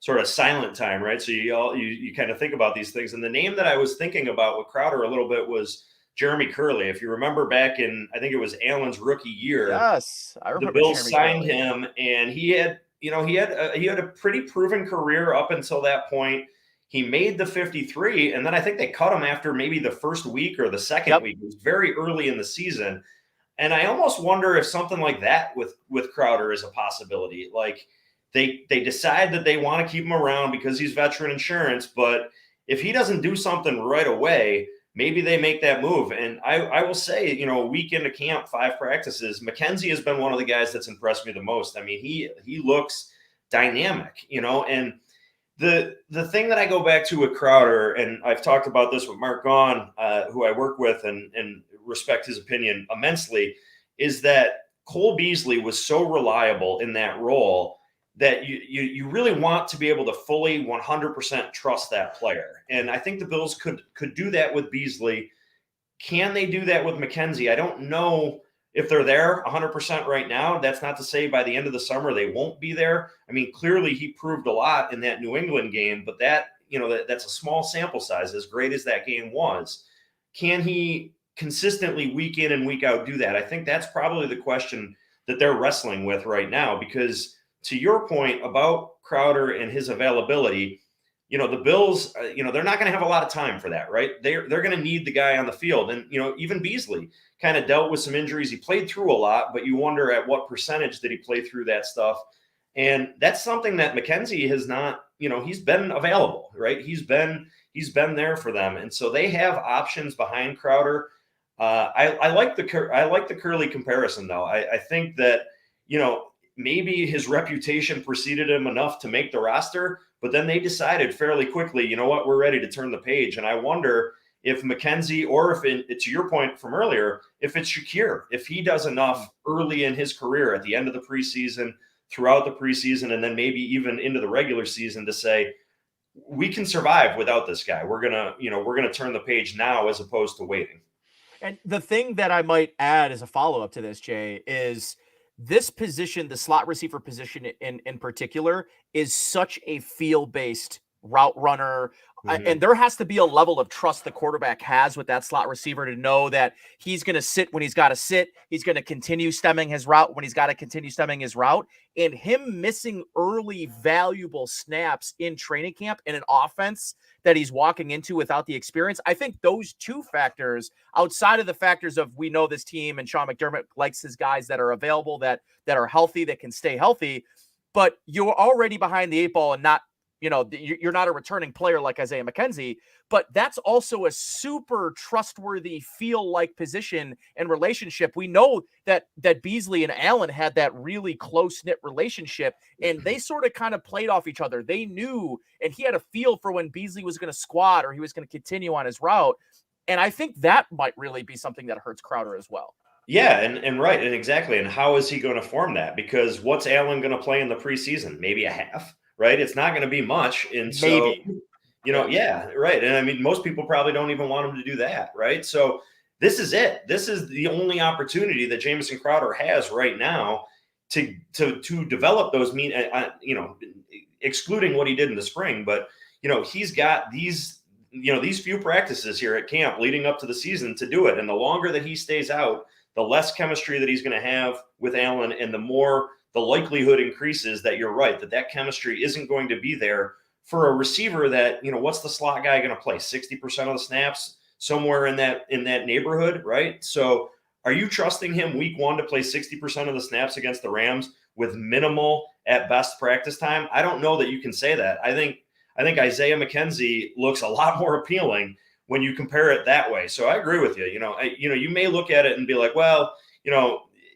sort of silent time, right? So you kind of think about these things. And the name that I was thinking about with Crowder a little bit was Jeremy Curley. If you remember back in, I think it was Allen's rookie year. Yes, I remember. The Bills signed him, and he had a pretty proven career up until that point. He made the 53, and then I think they cut him after maybe the first week or the second week. It was very early in the season. And I almost wonder if something like that with Crowder is a possibility. Like, they decide that they want to keep him around because he's veteran insurance, but if he doesn't do something right away, maybe they make that move. And I will say, a week into camp, 5 practices, Mckenzie has been one of the guys that's impressed me the most. I mean, he looks dynamic, and the thing that I go back to with Crowder, and I've talked about this with Mark Gaughan, who I work with and respect his opinion immensely, is that Cole Beasley was so reliable in that role that you really want to be able to fully 100% trust that player. And I think the Bills could do that with Beasley. Can they do that with McKenzie? I don't know if they're there 100% right now. That's not to say by the end of the summer they won't be there. I mean, clearly he proved a lot in that New England game, but that's a small sample size, as great as that game was. Can he consistently week in and week out do that? I think that's probably the question that they're wrestling with right now, because to your point about Crowder and his availability, the Bills, they're not going to have a lot of time for that, right? They're going to need the guy on the field. And, even Beasley kind of dealt with some injuries. He played through a lot, but you wonder at what percentage did he play through that stuff. And that's something that McKenzie has not he's been available, right? He's been there for them. And so they have options behind Crowder. I like the Curly comparison though. I think that, maybe his reputation preceded him enough to make the roster, but then they decided fairly quickly, you know what, we're ready to turn the page. And I wonder if Mckenzie, or if to your point from earlier, if it's Shakir, if he does enough early in his career at the end of the preseason, throughout the preseason, and then maybe even into the regular season to say, we can survive without this guy. We're going to turn the page now as opposed to waiting. And the thing that I might add as a follow-up to this, Jay, is this position, the slot receiver position in particular, is such a feel-based route runner. And there has to be a level of trust the quarterback has with that slot receiver to know that he's going to sit when he's got to sit. He's going to continue stemming his route when he's got to continue stemming his route. And him missing early valuable snaps in training camp in an offense that he's walking into without the experience. I think those two factors, outside of the factors of we know this team and Sean McDermott likes his guys that are available, that are healthy, that can stay healthy, but you're already behind the eight ball and not, you're not a returning player like Isaiah Mckenzie, but that's also a super trustworthy feel-like position and relationship. We know that Beasley and Allen had that really close-knit relationship, and they sort of kind of played off each other. They knew, and he had a feel for when Beasley was going to squat or he was going to continue on his route. And I think that might really be something that hurts Crowder as well. Yeah, and right, and exactly. And how is he going to form that? Because what's Allen going to play in the preseason? Maybe a half. Right. It's not going to be much. And so, maybe. Yeah, right. And I mean, most people probably don't even want him to do that. Right. So this is it. This is the only opportunity that Jamison Crowder has right now to develop those excluding what he did in the spring. But, he's got these few practices here at camp leading up to the season to do it. And the longer that he stays out, the less chemistry that he's going to have with Allen, and the likelihood increases that you're right, that chemistry isn't going to be there for a receiver that, what's the slot guy going to play? 60% of the snaps, somewhere in that neighborhood, right? So are you trusting him week one to play 60% of the snaps against the Rams with minimal at best practice time? I don't know that you can say that. I think Isaiah Mckenzie looks a lot more appealing when you compare it that way. So I agree with you. You may look at it and be like, well,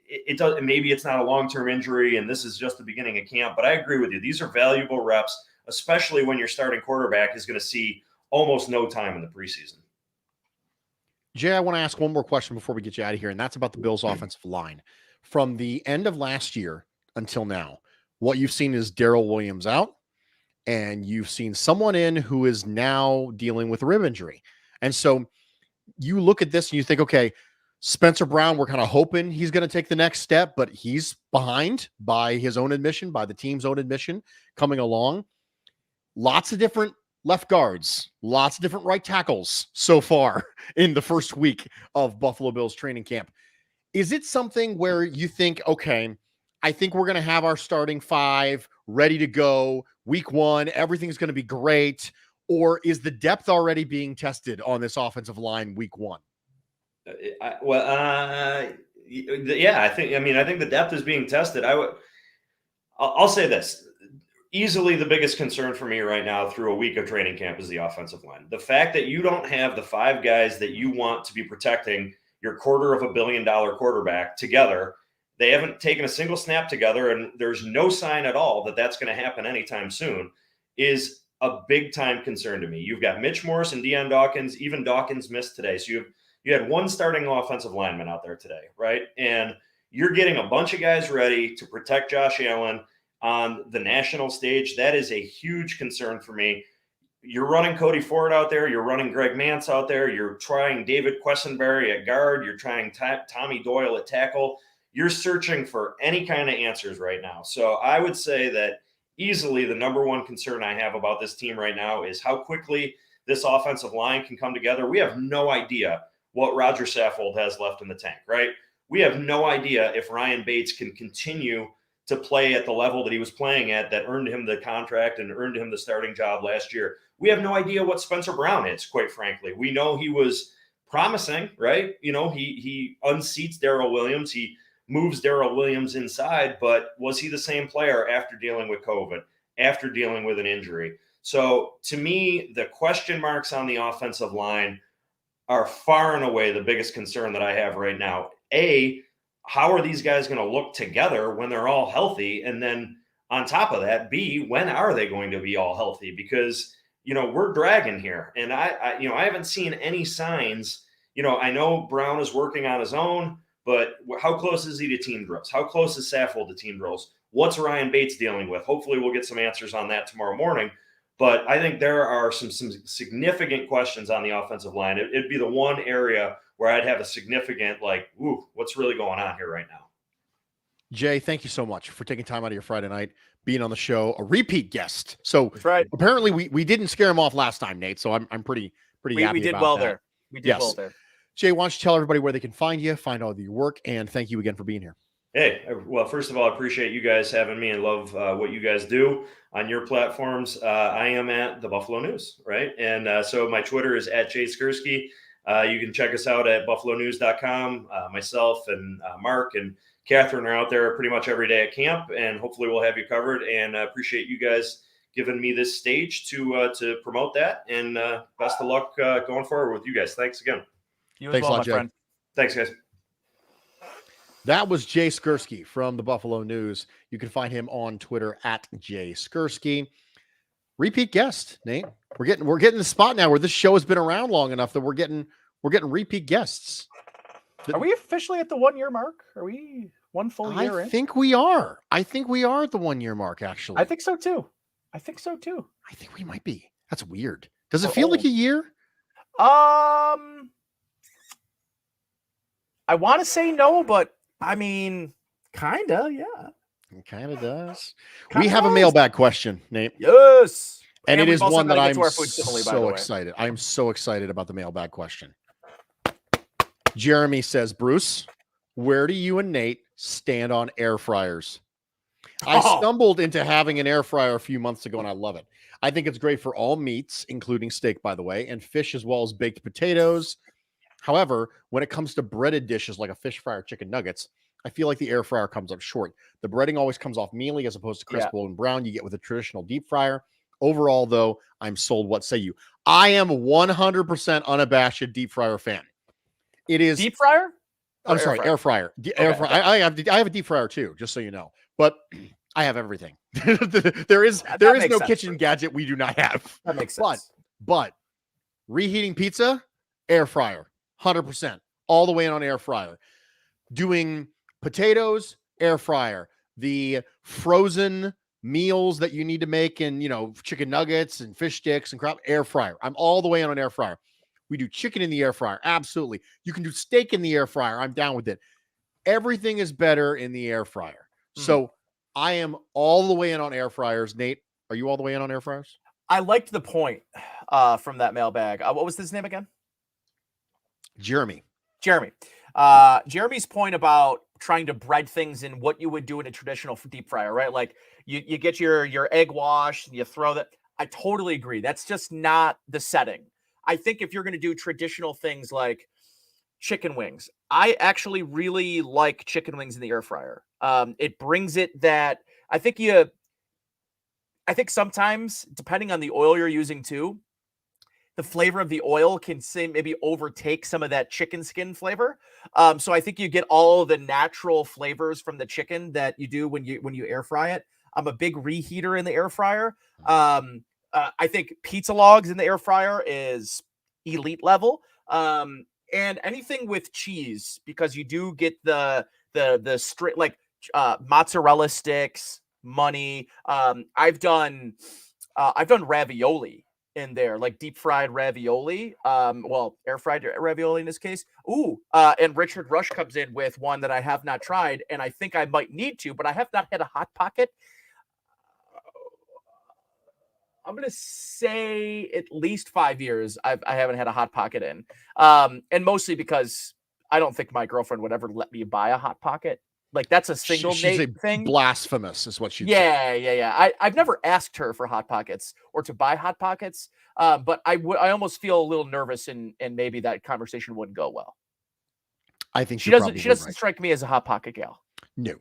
it does. Maybe it's not a long-term injury, and this is just the beginning of camp. But I agree with you; these are valuable reps, especially when your starting quarterback is going to see almost no time in the preseason. Jay, I want to ask one more question before we get you out of here, and that's about the Bills' offensive line. From the end of last year until now, what you've seen is Darrell Williams out, and you've seen someone in who is now dealing with a rib injury. And so you look at this and you think, okay, Spencer Brown, we're kind of hoping he's going to take the next step, but he's behind by his own admission, by the team's own admission, coming along. Lots of different left guards, lots of different right tackles so far in the first week of Buffalo Bills training camp. Is it something where you think, okay, I think we're going to have our starting five ready to go week one, everything's going to be great, or is the depth already being tested on this offensive line week one? I think the depth is being tested. I'll say this. Easily the biggest concern for me right now through a week of training camp is the offensive line. The fact that you don't have the five guys that you want to be protecting your $250 million quarterback together. They haven't taken a single snap together, and there's no sign at all that that's going to happen anytime soon, is a big time concern to me. You've got Mitch Morse and Deion Dawkins. Even Dawkins missed today. So you had one starting offensive lineman out there today, right? And you're getting a bunch of guys ready to protect Josh Allen on the national stage. That is a huge concern for me. You're running Cody Ford out there. You're running Greg Mance out there. You're trying David Quessenberry at guard. You're trying Tommy Doyle at tackle. You're searching for any kind of answers right now. So I would say that easily the number one concern I have about this team right now is how quickly this offensive line can come together. We have no idea what Roger Saffold has left in the tank, right? We have no idea if Ryan Bates can continue to play at the level that he was playing at that earned him the contract and earned him the starting job last year. We have no idea what Spencer Brown is, quite frankly. We know he was promising, right? He unseats Darrell Williams. He moves Darrell Williams inside, but was he the same player after dealing with COVID? after dealing with an injury. So to me, the question marks on the offensive line are far and away the biggest concern that I have right now. A, how are these guys going to look together when they're all healthy? And then on top of that, B, when are they going to be all healthy? Because, we're dragging here. And I haven't seen any signs. I know Brown is working on his own, but how close is he to team drills? How close is Saffold to team drills? What's Ryan Bates dealing with? Hopefully we'll get some answers on that tomorrow morning. But I think there are some significant questions on the offensive line. It'd be the one area where I'd have a significant, what's really going on here right now? Jay, thank you so much for taking time out of your Friday night, being on the show, a repeat guest. So That's right. Apparently we didn't scare him off last time, Nate. So I'm pretty happy we did about well that. there. We did well there. Jay, why don't you tell everybody where they can find you, find all of your work, and thank you again for being here. Hey, well, first of all, I appreciate you guys having me and love what you guys do on your platforms. I am at the Buffalo News, right? And so my Twitter is at Skurski. You can check us out at buffalonews.com. Myself and Mark and Catherine are out there pretty much every day at camp, and hopefully we'll have you covered. And I appreciate you guys giving me this stage to promote that. And best of luck going forward with you guys. Thanks again. You as well, my friend. Thanks, guys. That was Jay Skurski from the Buffalo News. You can find him on Twitter at Jay Skurski. Repeat guest, Nate. We're getting the spot now where this show has been around long enough that we're getting repeat guests. Are we officially at the 1 year mark? Are we one full year in? I think we are at the 1 year mark, actually. I think so too. I think we might be. That's weird. Does it feel like a year? I want to say no, but I mean, kinda, yeah. It kind of does. We have a mailbag question, Nate. Yes. And it is one that I'm so excited. I'm so excited about the mailbag question. Jeremy says, Bruce, where do you and Nate stand on air fryers? I stumbled into having an air fryer a few months ago, and I love it. I think it's great for all meats, including steak, by the way, and fish, as well as baked potatoes. However, when it comes to breaded dishes like a fish fry or chicken nuggets, I feel like the air fryer comes up short. The breading always comes off mealy as opposed to crisp golden brown you get with a traditional deep fryer. Overall, though, I'm sold. What say you? I am 100% unabashed deep fryer fan. It is deep fryer. I'm sorry, air fryer. Air fryer. I have a deep fryer too, just so you know. But I have everything. there is no kitchen gadget we do not have. That makes sense. But reheating pizza, air fryer, 100%, all the way in on air fryer. Doing potatoes, air fryer. The frozen meals that you need to make, and chicken nuggets and fish sticks and crap, air fryer. I'm all the way in on air fryer. We do chicken in the air fryer. Absolutely. You can do steak in the air fryer. I'm down with it. Everything is better in the air fryer. So I am all the way in on air fryers. Nate, are you all the way in on air fryers? I liked the point from that mailbag. What was his name again? Jeremy. Jeremy's point about trying to bread things in what you would do in a traditional deep fryer, right? Like you get your egg wash and you throw that. I totally agree. That's just not the setting. I think if you're going to do traditional things like chicken wings, I actually really like chicken wings in the air fryer. It brings it that I think sometimes, depending on the oil you're using too, the flavor of the oil can maybe overtake some of that chicken skin flavor. So I think you get all the natural flavors from the chicken that you do when you air fry it. I'm a big reheater in the air fryer. I think pizza logs in the air fryer is elite level. And anything with cheese, because you do get the straight, like mozzarella sticks, money. I've done ravioli in there, like deep fried ravioli. Air fried ravioli in this case. And Richard Rush comes in with one that I have not tried, and I think I might need to, but I have not had a Hot Pocket. I'm going to say at least 5 years I haven't had a Hot Pocket in. And mostly because I don't think my girlfriend would ever let me buy a Hot Pocket. Like, that's a single thing. Blasphemous is what she said. Yeah. I've never asked her for Hot Pockets or to buy Hot Pockets. But I almost feel a little nervous and maybe that conversation wouldn't go well. I think she doesn't strike me as a Hot Pocket gal. No.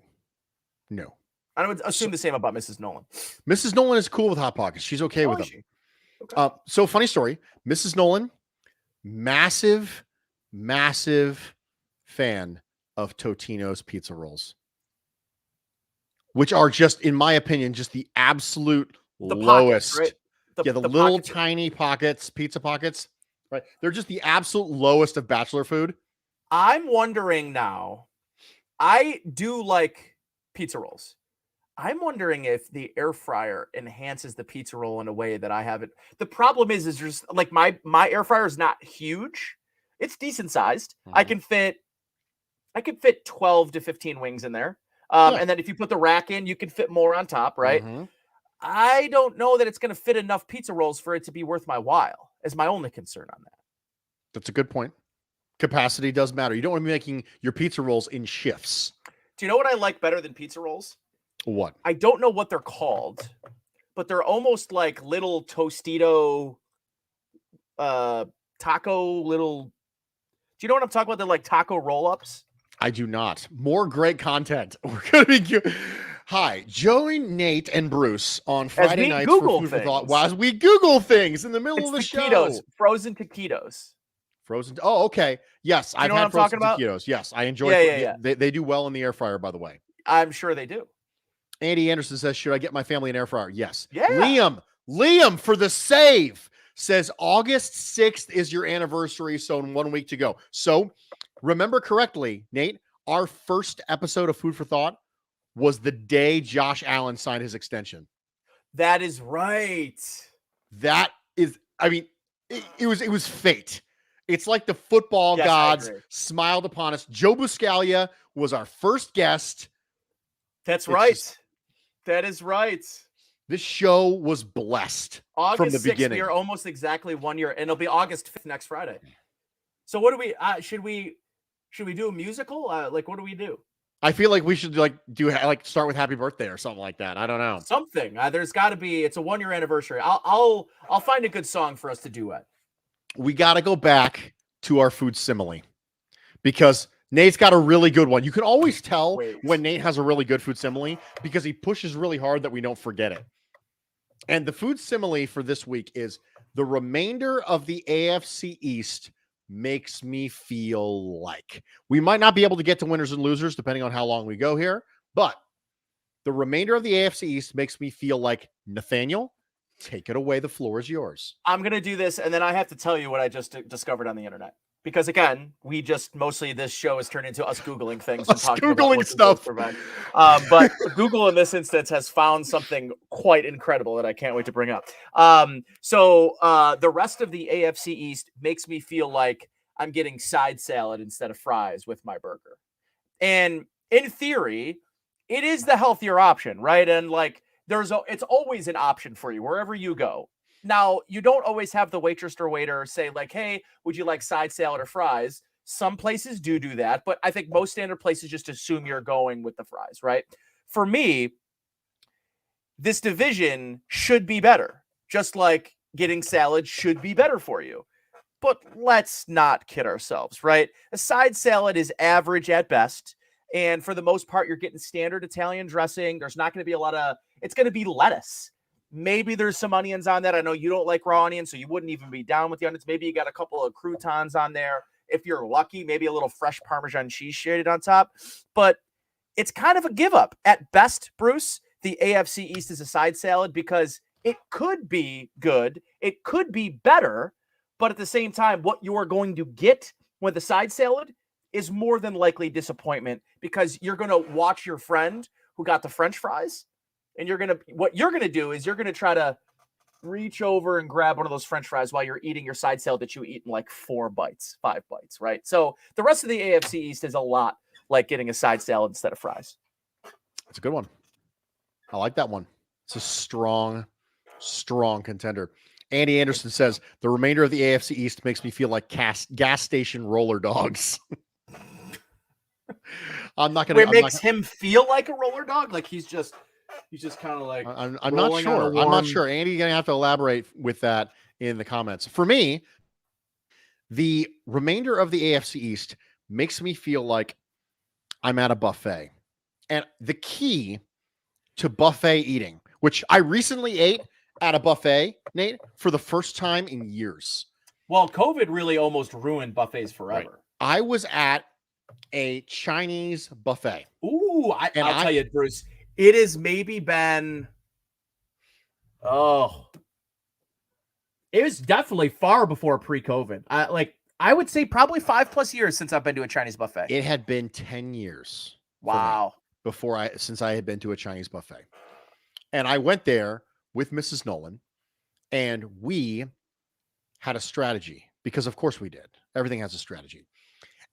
I would assume the same about Mrs. Nolan. Mrs. Nolan is cool with Hot Pockets. She's okay with them. Okay. So funny story. Mrs. Nolan, massive fan of Totino's pizza rolls, which are just, in my opinion, just the absolute lowest. Pockets, right? The little tiny pockets, pizza pockets, right? They're just the absolute lowest of bachelor food. I'm wondering now, I do like pizza rolls. I'm wondering if the air fryer enhances the pizza roll in a way that I haven't. The problem is just like my air fryer is not huge. It's decent sized. Mm-hmm. I can fit 12 to 15 wings in there. And then if you put the rack in, you can fit more on top, right? Mm-hmm. I don't know that it's going to fit enough pizza rolls for it to be worth my while, is my only concern on that. That's a good point. Capacity does matter. You don't want to be making your pizza rolls in shifts. Do you know what I like better than pizza rolls? What? I don't know what they're called, but they're almost like little Tostito taco little. Do you know what I'm talking about? They're like taco roll-ups. I do not. More great content. We're going to be Hi, join Nate and Bruce on Friday nights Google for Food things. for Thought. As we Google things in the middle of the show. Frozen taquitos. Frozen. Oh, okay. Yes, I've had frozen taquitos. Yes, I enjoy it. They do well in the air fryer, by the way. I'm sure they do. Andy Anderson says, should I get my family an air fryer? Yes. Yeah. Liam for the save says August 6th is your anniversary, so in 1 week to go. So remember correctly, Nate, our first episode of Food for Thought was the day Josh Allen signed his extension. That is right. That is, I mean, it was fate. It's like the football gods smiled upon us. Joe Buscaglia was our first guest. That's right. That is right. This show was blessed from the beginning. We are almost exactly 1 year, and it'll be August 5th next Friday. So what do we should we do a musical? Like what do we do? I feel like we should start with Happy Birthday or something like that. I don't know. Something. There's got to be. It's a 1 year anniversary. I'll find a good song for us to duet. We got to go back to our food simile because Nate's got a really good one. You can always tell when Nate has a really good food simile because he pushes really hard that we don't forget it. And the food simile for this week is the remainder of the AFC East makes me feel like. We might not be able to get to winners and losers depending on how long we go here, but the remainder of the AFC East makes me feel like. Nathaniel, take it away. The floor is yours. I'm going to do this, and then I have to tell you what I just discovered on the internet. Because, again, mostly this show has turned into us Googling things. And talking Googling about stuff. But Google, in this instance, has found something quite incredible that I can't wait to bring up. So the rest of the AFC East makes me feel like I'm getting side salad instead of fries with my burger. And in theory, it is the healthier option, right? And, it's always an option for you wherever you go. Now, you don't always have the waitress or waiter say like, hey, would you like side salad or fries? Some places do that, but I think most standard places just assume you're going with the fries, right? For me, this division should be better, just like getting salad should be better for you. But let's not kid ourselves, right? A side salad is average at best. And for the most part, you're getting standard Italian dressing. There's not going to be it's going to be lettuce. Maybe there's some onions on that. I know you don't like raw onions, so you wouldn't even be down with the onions. Maybe you got a couple of croutons on there. If you're lucky, maybe a little fresh Parmesan cheese shaded on top. But it's kind of a give up. At best, Bruce, the AFC East is a side salad because it could be good. It could be better. But at the same time, what you are going to get with the side salad is more than likely disappointment because you're going to watch your friend who got the French fries. And what you're going to do is you're going to try to reach over and grab one of those French fries while you're eating your side salad that you eat in like 5 bites, right? So the rest of the AFC East is a lot like getting a side salad instead of fries. That's a good one. I like that one. It's a strong contender. Andy Anderson says the remainder of the AFC East makes me feel like gas station roller dogs. I'm not going to. It makes him feel like a roller dog? Like he's just kind of like. I'm not sure. I'm not sure. Andy, you're going to have to elaborate with that in the comments. For me, the remainder of the AFC East makes me feel like I'm at a buffet. And the key to buffet eating, which I recently ate at a buffet, Nate, for the first time in years. Well, COVID really almost ruined buffets forever. Right. I was at a Chinese buffet. Ooh, I'll tell you, Bruce, it has maybe been, it was definitely far before pre-COVID. I would say probably 5+ years since I've been to a Chinese buffet. It had been 10 years. Wow. Since I had been to a Chinese buffet. And I went there with Mrs. Nolan, and we had a strategy, because of course we did. Everything has a strategy.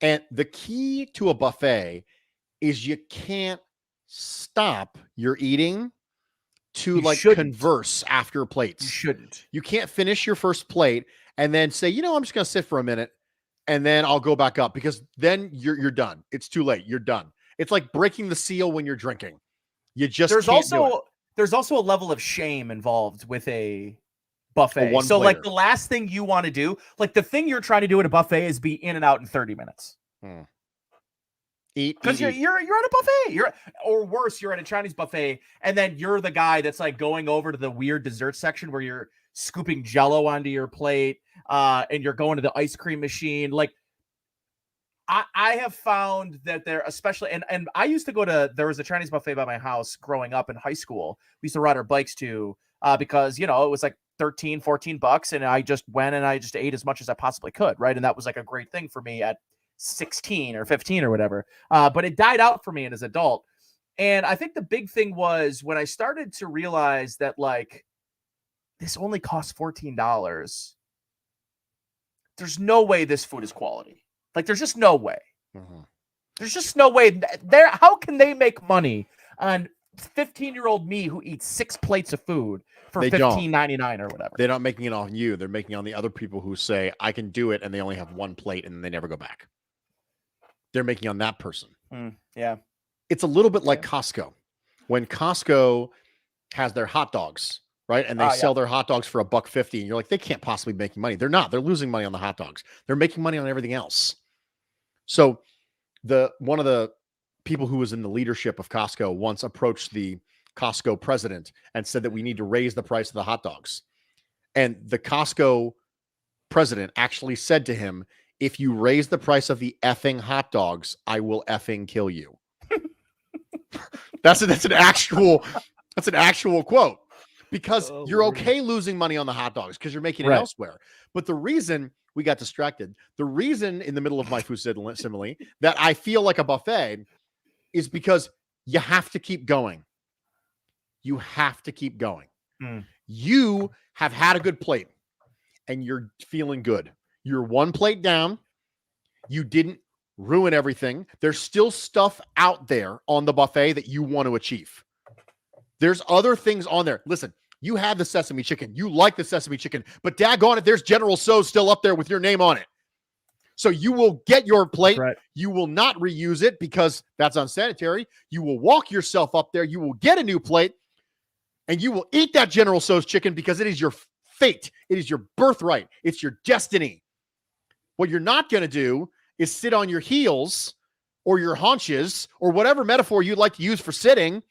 And the key to a buffet is you can't stop your eating to converse after plates. You shouldn't. You can't finish your first plate and then say, I'm just going to sit for a minute and then I'll go back up, because then you're done. It's too late. You're done. It's like breaking the seal when you're drinking. You just there's also a level of shame involved with a buffet. So the last thing you want to do, the thing you're trying to do at a buffet is be in and out in 30 minutes. Eat, because you're at a buffet. Or worse, you're at a Chinese buffet, and then you're the guy that's going over to the weird dessert section where you're scooping Jell-O onto your plate, and you're going to the ice cream machine. I have found that there, especially, and I used to there was a Chinese buffet by my house growing up in high school. We used to ride our bikes to, because, it was $13-14, and I just went and I just ate as much as I possibly could. Right. And that was a great thing for me at 16 or 15 or whatever. But it died out for me as an adult. And I think the big thing was when I started to realize that this only costs $14. There's no way this food is quality. There's just no way. Mm-hmm. There's just no way. How can they make money on 15-year-old me who eats 6 plates of food for $15.99 or whatever? They're not making it on you. They're making it on the other people who say, I can do it, and they only have one plate, and they never go back. They're making on that person. Yeah. It's a little bit like Costco. When Costco has their hot dogs, right? And they sell their hot dogs for $1.50, and you're like, they can't possibly be making money. They're not. They're losing money on the hot dogs. They're making money on everything else. So one of the people who was in the leadership of Costco once approached the Costco president and said that we need to raise the price of the hot dogs. And the Costco president actually said to him, if you raise the price of the effing hot dogs, I will effing kill you. That's an actual quote. Because you're okay losing money on the hot dogs because you're making it elsewhere. But the reason we got distracted, the reason in the middle of my food simile that I feel like a buffet is because you have to keep going. You have to keep going. You have had a good plate and you're feeling good. You're one plate down. You didn't ruin everything. There's still stuff out there on the buffet that you want to achieve. There's other things on there. Listen, you had the sesame chicken. You like the sesame chicken, but daggone it, there's General Tso's still up there with your name on it. So you will get your plate. Right. You will not reuse it because that's unsanitary. You will walk yourself up there. You will get a new plate, and you will eat that General Tso's chicken because it is your fate. It is your birthright. It's your destiny. What you're not going to do is sit on your heels or your haunches or whatever metaphor you'd like to use for sitting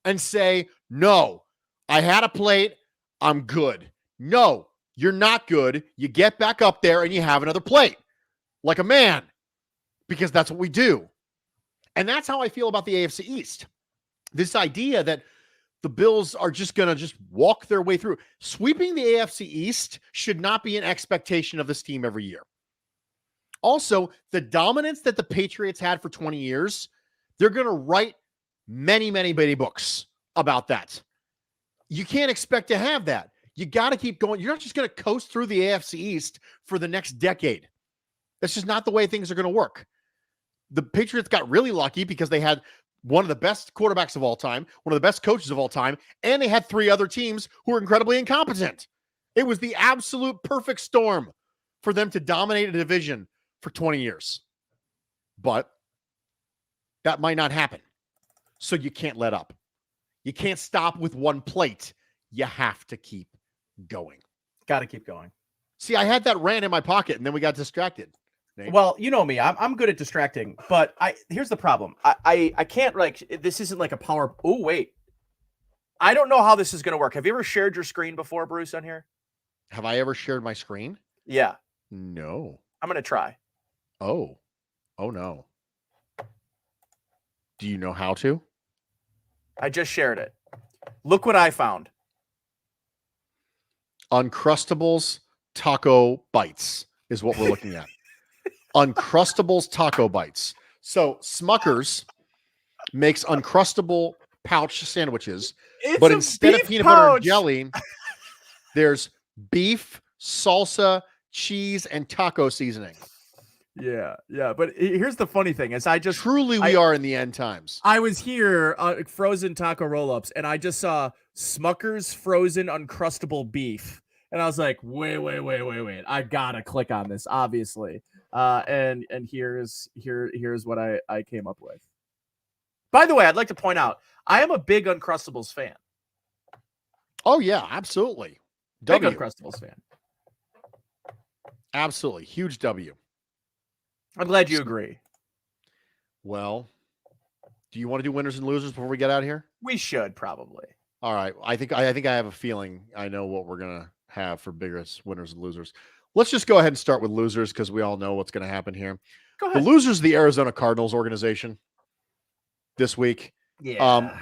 and say, no, I had a plate. I'm good. No, you're not good. You get back up there and you have another plate like a man, because that's what we do. And that's how I feel about the AFC East. This idea that the Bills are just going to just walk their way through. Sweeping the AFC East should not be an expectation of this team every year. Also, the dominance that the Patriots had for 20 years, they're going to write many, many books about that. You can't expect to have that. You got to keep going. You're not just going to coast through the AFC East for the next decade. That's just not the way things are going to work. The Patriots got really lucky because they had one of the best quarterbacks of all time, one of the best coaches of all time, and they had 3 other teams who were incredibly incompetent. It was the absolute perfect storm for them to dominate a division for 20 years. But that might not happen. So you can't let up. You can't stop with one plate. You have to keep going. Got to keep going. See, I had that rant in my pocket, and then we got distracted. Nate? Well, you know me. I'm good at distracting, but here's the problem. I can't, this isn't like a power. Oh, wait. I don't know how this is going to work. Have you ever shared your screen before, Bruce, on here? Have I ever shared my screen? Yeah. No. I'm going to try. Oh no. Do you know how to? I just shared it. Look what I found. Uncrustables Taco Bites is what we're looking at. Uncrustables Taco Bites. So Smucker's makes Uncrustable pouch sandwiches, but instead of peanut butter and jelly, there's beef, salsa, cheese, and taco seasoning. Yeah. But here's the funny thing: is we are in the end times. I was here, frozen taco roll-ups, and I just saw Smucker's frozen Uncrustable beef, and I was like, wait! I gotta click on this, obviously. And here's what I came up with. By the way, I'd like to point out I am a big Uncrustables fan. Oh yeah, absolutely. Big Uncrustables fan. Absolutely, huge W. I'm glad you agree. Well, do you want to do winners and losers before we get out of here? We should probably. All right. I think I have a feeling I know what we're gonna have for biggest winners and losers. Let's just go ahead and start with losers because we all know what's going to happen here. Go ahead. The losers of the Arizona Cardinals organization this week. Yeah.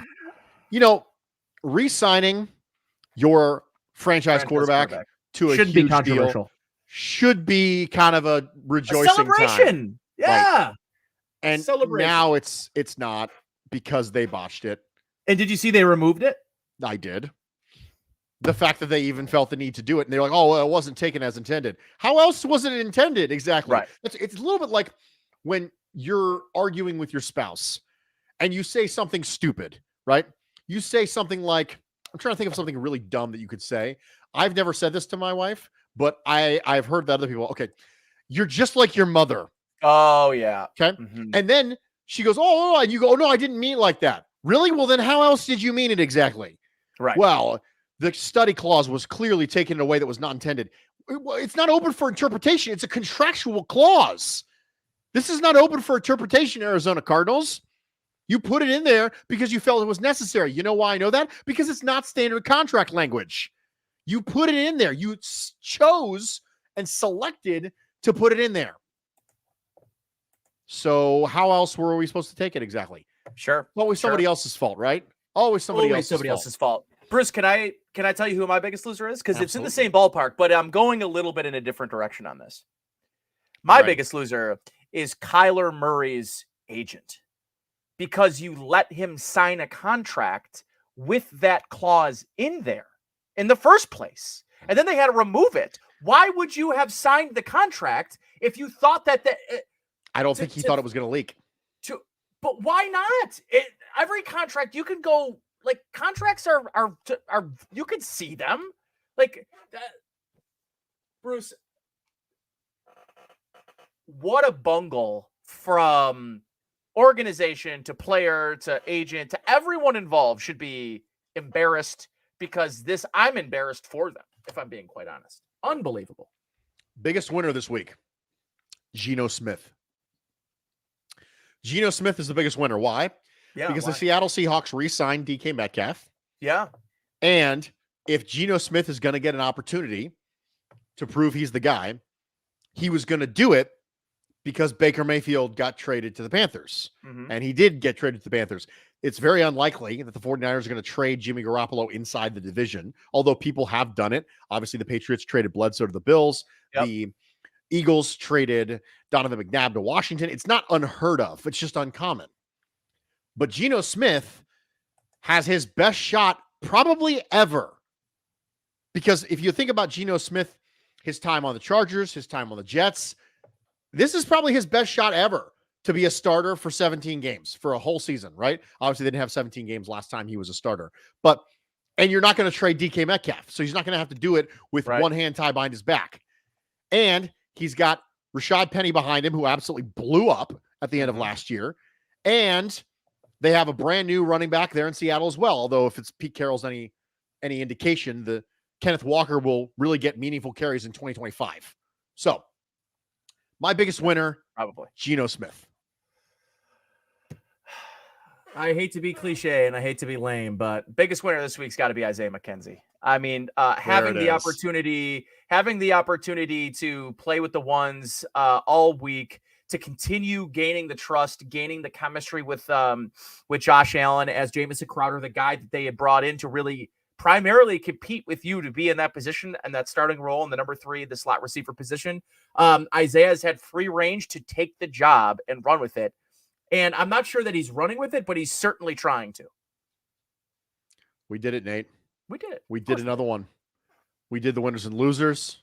Re-signing your franchise quarterback to a shouldn't huge be controversial. Deal should be kind of a rejoicing celebration. Time. Yeah. Right. And now it's not because they botched it. And did you see they removed it? I did. The fact that they even felt the need to do it, and they're like, "Oh, well, it wasn't taken as intended." How else was it intended? Exactly. Right. It's a little bit like when you're arguing with your spouse, and you say something stupid, right? You say something like, "I'm trying to think of something really dumb that you could say." I've never said this to my wife, but I've heard that other people. Okay, you're just like your mother. Oh yeah. Okay, and then she goes, "Oh," and you go, "Oh no, I didn't mean it like that." Really? Well, then how else did you mean it exactly? Right. Well, the study clause was clearly taken in a way that was not intended. It's not open for interpretation. It's a contractual clause. This is not open for interpretation, Arizona Cardinals. You put it in there because you felt it was necessary. You know why I know that? Because it's not standard contract language. You put it in there. You chose and selected to put it in there. So how else were we supposed to take it exactly? Sure. Always somebody else's fault, right? Always somebody else's fault. Bruce, can I tell you who my biggest loser is? Because it's in the same ballpark, but I'm going a little bit in a different direction on this. My biggest loser is Kyler Murray's agent, because you let him sign a contract with that clause in there in the first place, and then they had to remove it. Why would you have signed the contract if you thought that? I don't think he thought it was going to leak. But why not? Every contract you can go. Like, contracts are you can see them. Like, Bruce, what a bungle from organization to player to agent to everyone involved should be embarrassed, because I'm embarrassed for them, if I'm being quite honest. Unbelievable. Biggest winner this week, Geno Smith. Geno Smith is the biggest winner. Why? Yeah, because the Seattle Seahawks re-signed DK Metcalf. Yeah. And if Geno Smith is going to get an opportunity to prove he's the guy, he was going to do it because Baker Mayfield got traded to the Panthers. And he did get traded to the Panthers. It's very unlikely that the 49ers are going to trade Jimmy Garoppolo inside the division, although people have done it. Obviously, the Patriots traded Bledsoe to the Bills. Yep. The Eagles traded Donovan McNabb to Washington. It's not unheard of. It's just uncommon. But Geno Smith has his best shot probably ever. Because if you think about Geno Smith, his time on the Chargers, his time on the Jets, this is probably his best shot ever to be a starter for 17 games for a whole season, right? Obviously, they didn't have 17 games last time he was a starter. And you're not going to trade DK Metcalf, so he's not going to have to do it with one hand tied behind his back. And he's got Rashad Penny behind him, who absolutely blew up at the end of last year. And they have a brand new running back there in Seattle as well. Although if it's Pete Carroll's any indication, the Kenneth Walker will really get meaningful carries in 2025. So my biggest winner, probably Geno Smith. I hate to be cliche and I hate to be lame, but biggest winner this week's got to be Isaiah McKenzie. I mean, having the opportunity to play with the ones all week, to continue gaining the trust, gaining the chemistry with Josh Allen as Jamison Crowder, the guy that they had brought in to really primarily compete with you to be in that position and that starting role in the number 3, the slot receiver position. Isaiah's had free range to take the job and run with it. And I'm not sure that he's running with it, but he's certainly trying to. We did it, Nate. We did it. We did another one. We did the winners and losers.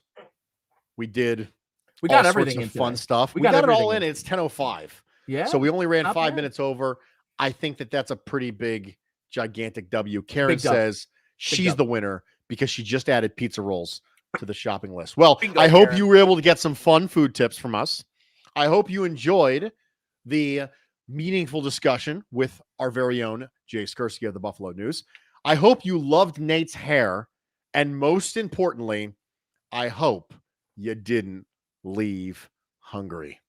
We got everything in fun stuff. We got it all in. It's 10:05. Yeah. So we only ran 5 minutes over. I think that's a pretty big, gigantic W. Karen says she's the winner because she just added pizza rolls to the shopping list. Well, I hope you were able to get some fun food tips from us. I hope you enjoyed the meaningful discussion with our very own Jay Skurski of the Buffalo News. I hope you loved Nate's hair. And most importantly, I hope you didn't leave hungry.